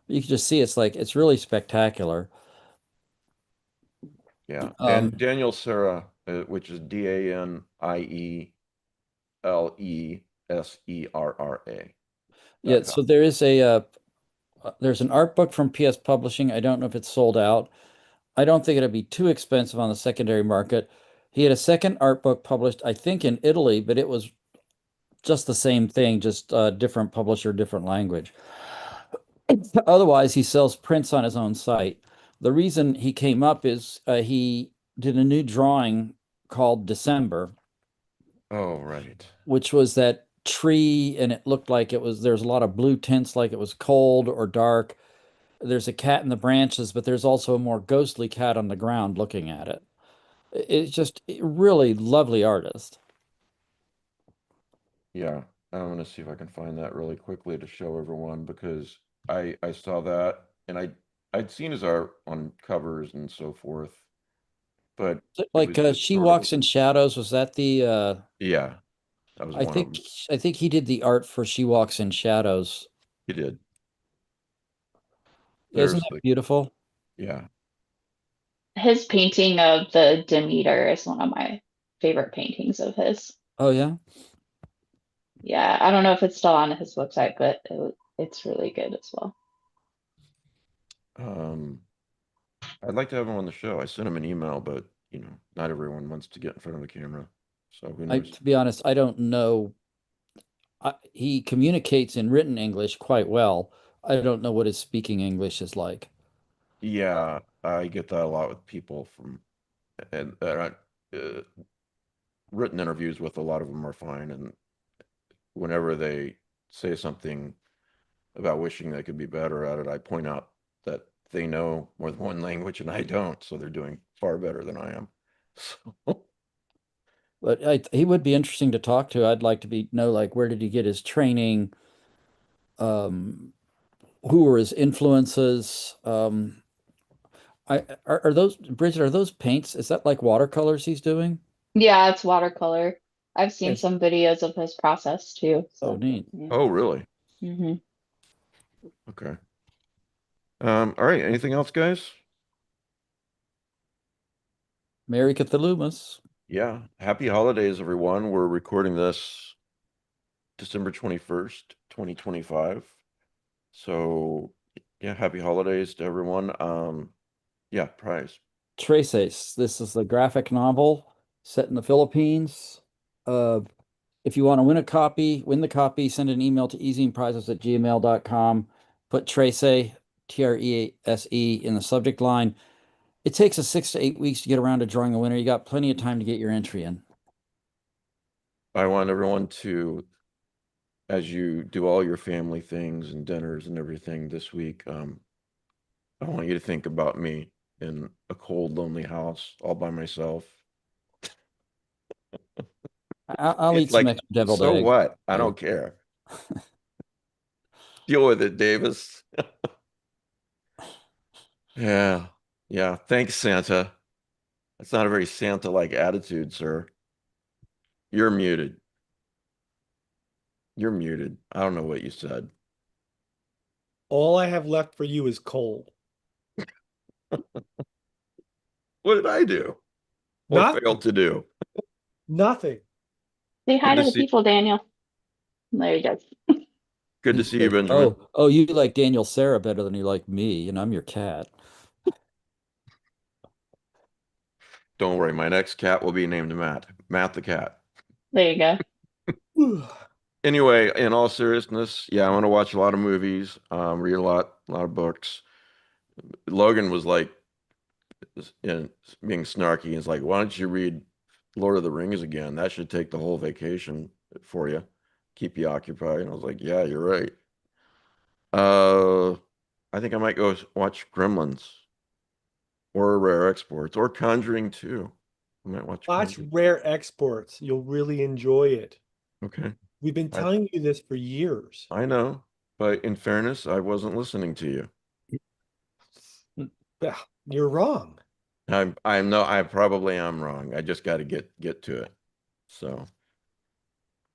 You can just see it's really spectacular. Yeah. Um, And Daniel Serra, which is DANIELESERRA. yeah, .com. so there's an art book from PS Publishing. I don't know if it's sold out. I don't think it'd be too expensive on the secondary market. He had a second art book published, I think, in Italy, but it was just the same thing, just different publisher, different language. Otherwise, he sells prints on his own site. The reason he came up is he did a new drawing called December, Oh, right. which was that tree, and it looked like there's a lot of blue tints, like it was cold or dark. There's a cat in the branches, but there's also a more ghostly cat on the ground looking at it. It's just a really lovely artist. Yeah. I'm going to see if I can find that really quickly to show everyone because I saw that and I'd seen his art on covers and so forth, but it Like was just She sort of Walks in Shadows, was that the yeah, that was I one of think them. I think he did the art for She Walks in Shadows. He did. Isn't There's that the beautiful? yeah. His painting of the Demeter is one of my favorite paintings of his. Oh yeah. Yeah, I don't know if it's still on his website, but it's really good as well. Um, I'd like to have him on the show. I sent him an email, but not everyone wants to get in front of the camera. So who knows? To be honest, I don't know. He communicates in written English quite well. I don't know what his speaking English is like. Yeah, I get that a lot with people and written interviews with a lot of them are fine. And whenever they say something about wishing they could be better at it, I point out that they know more than one language and I don't. So they're doing far better than I am. So, But he would be interesting to talk to. I'd like to know like where did he get his training? Who were his influences? Are those Bridget? Are those paints? Is that like watercolors he's doing? Yeah, it's watercolor. I've seen Yes. some videos of his process too. Oh, So neat. yeah. oh, really? hmm Okay. All right. Anything else, guys? Merry Cthulhumas. Yeah. Happy holidays, everyone. We're recording this December 21st, 2025. So yeah, happy holidays to everyone. Yeah, prize. Traces. This is the graphic novel set in the Philippines. Uh, if you want to win the copy, send an email to ezineprizes@gmail.com. Put Trese, Trese, in the subject line. It takes us 6 to 8 weeks to get around to drawing a winner. You got plenty of time to get your entry in. I want everyone to, as you do all your family things and dinners and everything this week, I want you to think about me in a cold, lonely house all by myself. I'll It's eat some like, extra deviled so eggs. what? I don't care. Deal with it, Davis. Yeah. Yeah. Thanks, Santa. That's not a very Santa-like attitude, sir. You're muted. You're muted. I don't know what you said. All I have left for you is coal. What did I do or Not failed to do? nothing. Say hi Good to to the see. people, Daniel. There you go. Good to see you, Benjamin. Oh, you like Daniel Sarah better than you like me, and I'm your cat. Don't worry, my next cat will be named Matt. Matt the cat. There you go. Anyway, in all seriousness, yeah, I want to watch a lot of movies, read a lot of books. Logan was like, being snarky. He's like, "Why don't you read Lord of the Rings again? That should take the whole vacation for you, keep you occupied." And I was like, "Yeah, you're right." Uh, I think I might go watch Gremlins or Rare Exports or Conjuring 2. I might watch Watch Conjuring. Rare Exports. You'll really enjoy it. Okay, We've been I telling you this for years. I know, but in fairness, I wasn't listening to you. Yeah, you're wrong. I probably am wrong. I just got to get to it. So,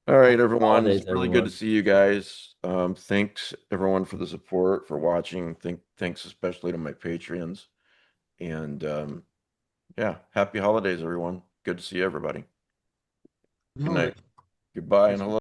all right, everyone. It's Holidays, really good to everyone. see you guys. Thanks everyone for the support, for watching. Thanks especially to my Patreons. And yeah, happy holidays, everyone. Good to see everybody. Good night. Goodbye and hello.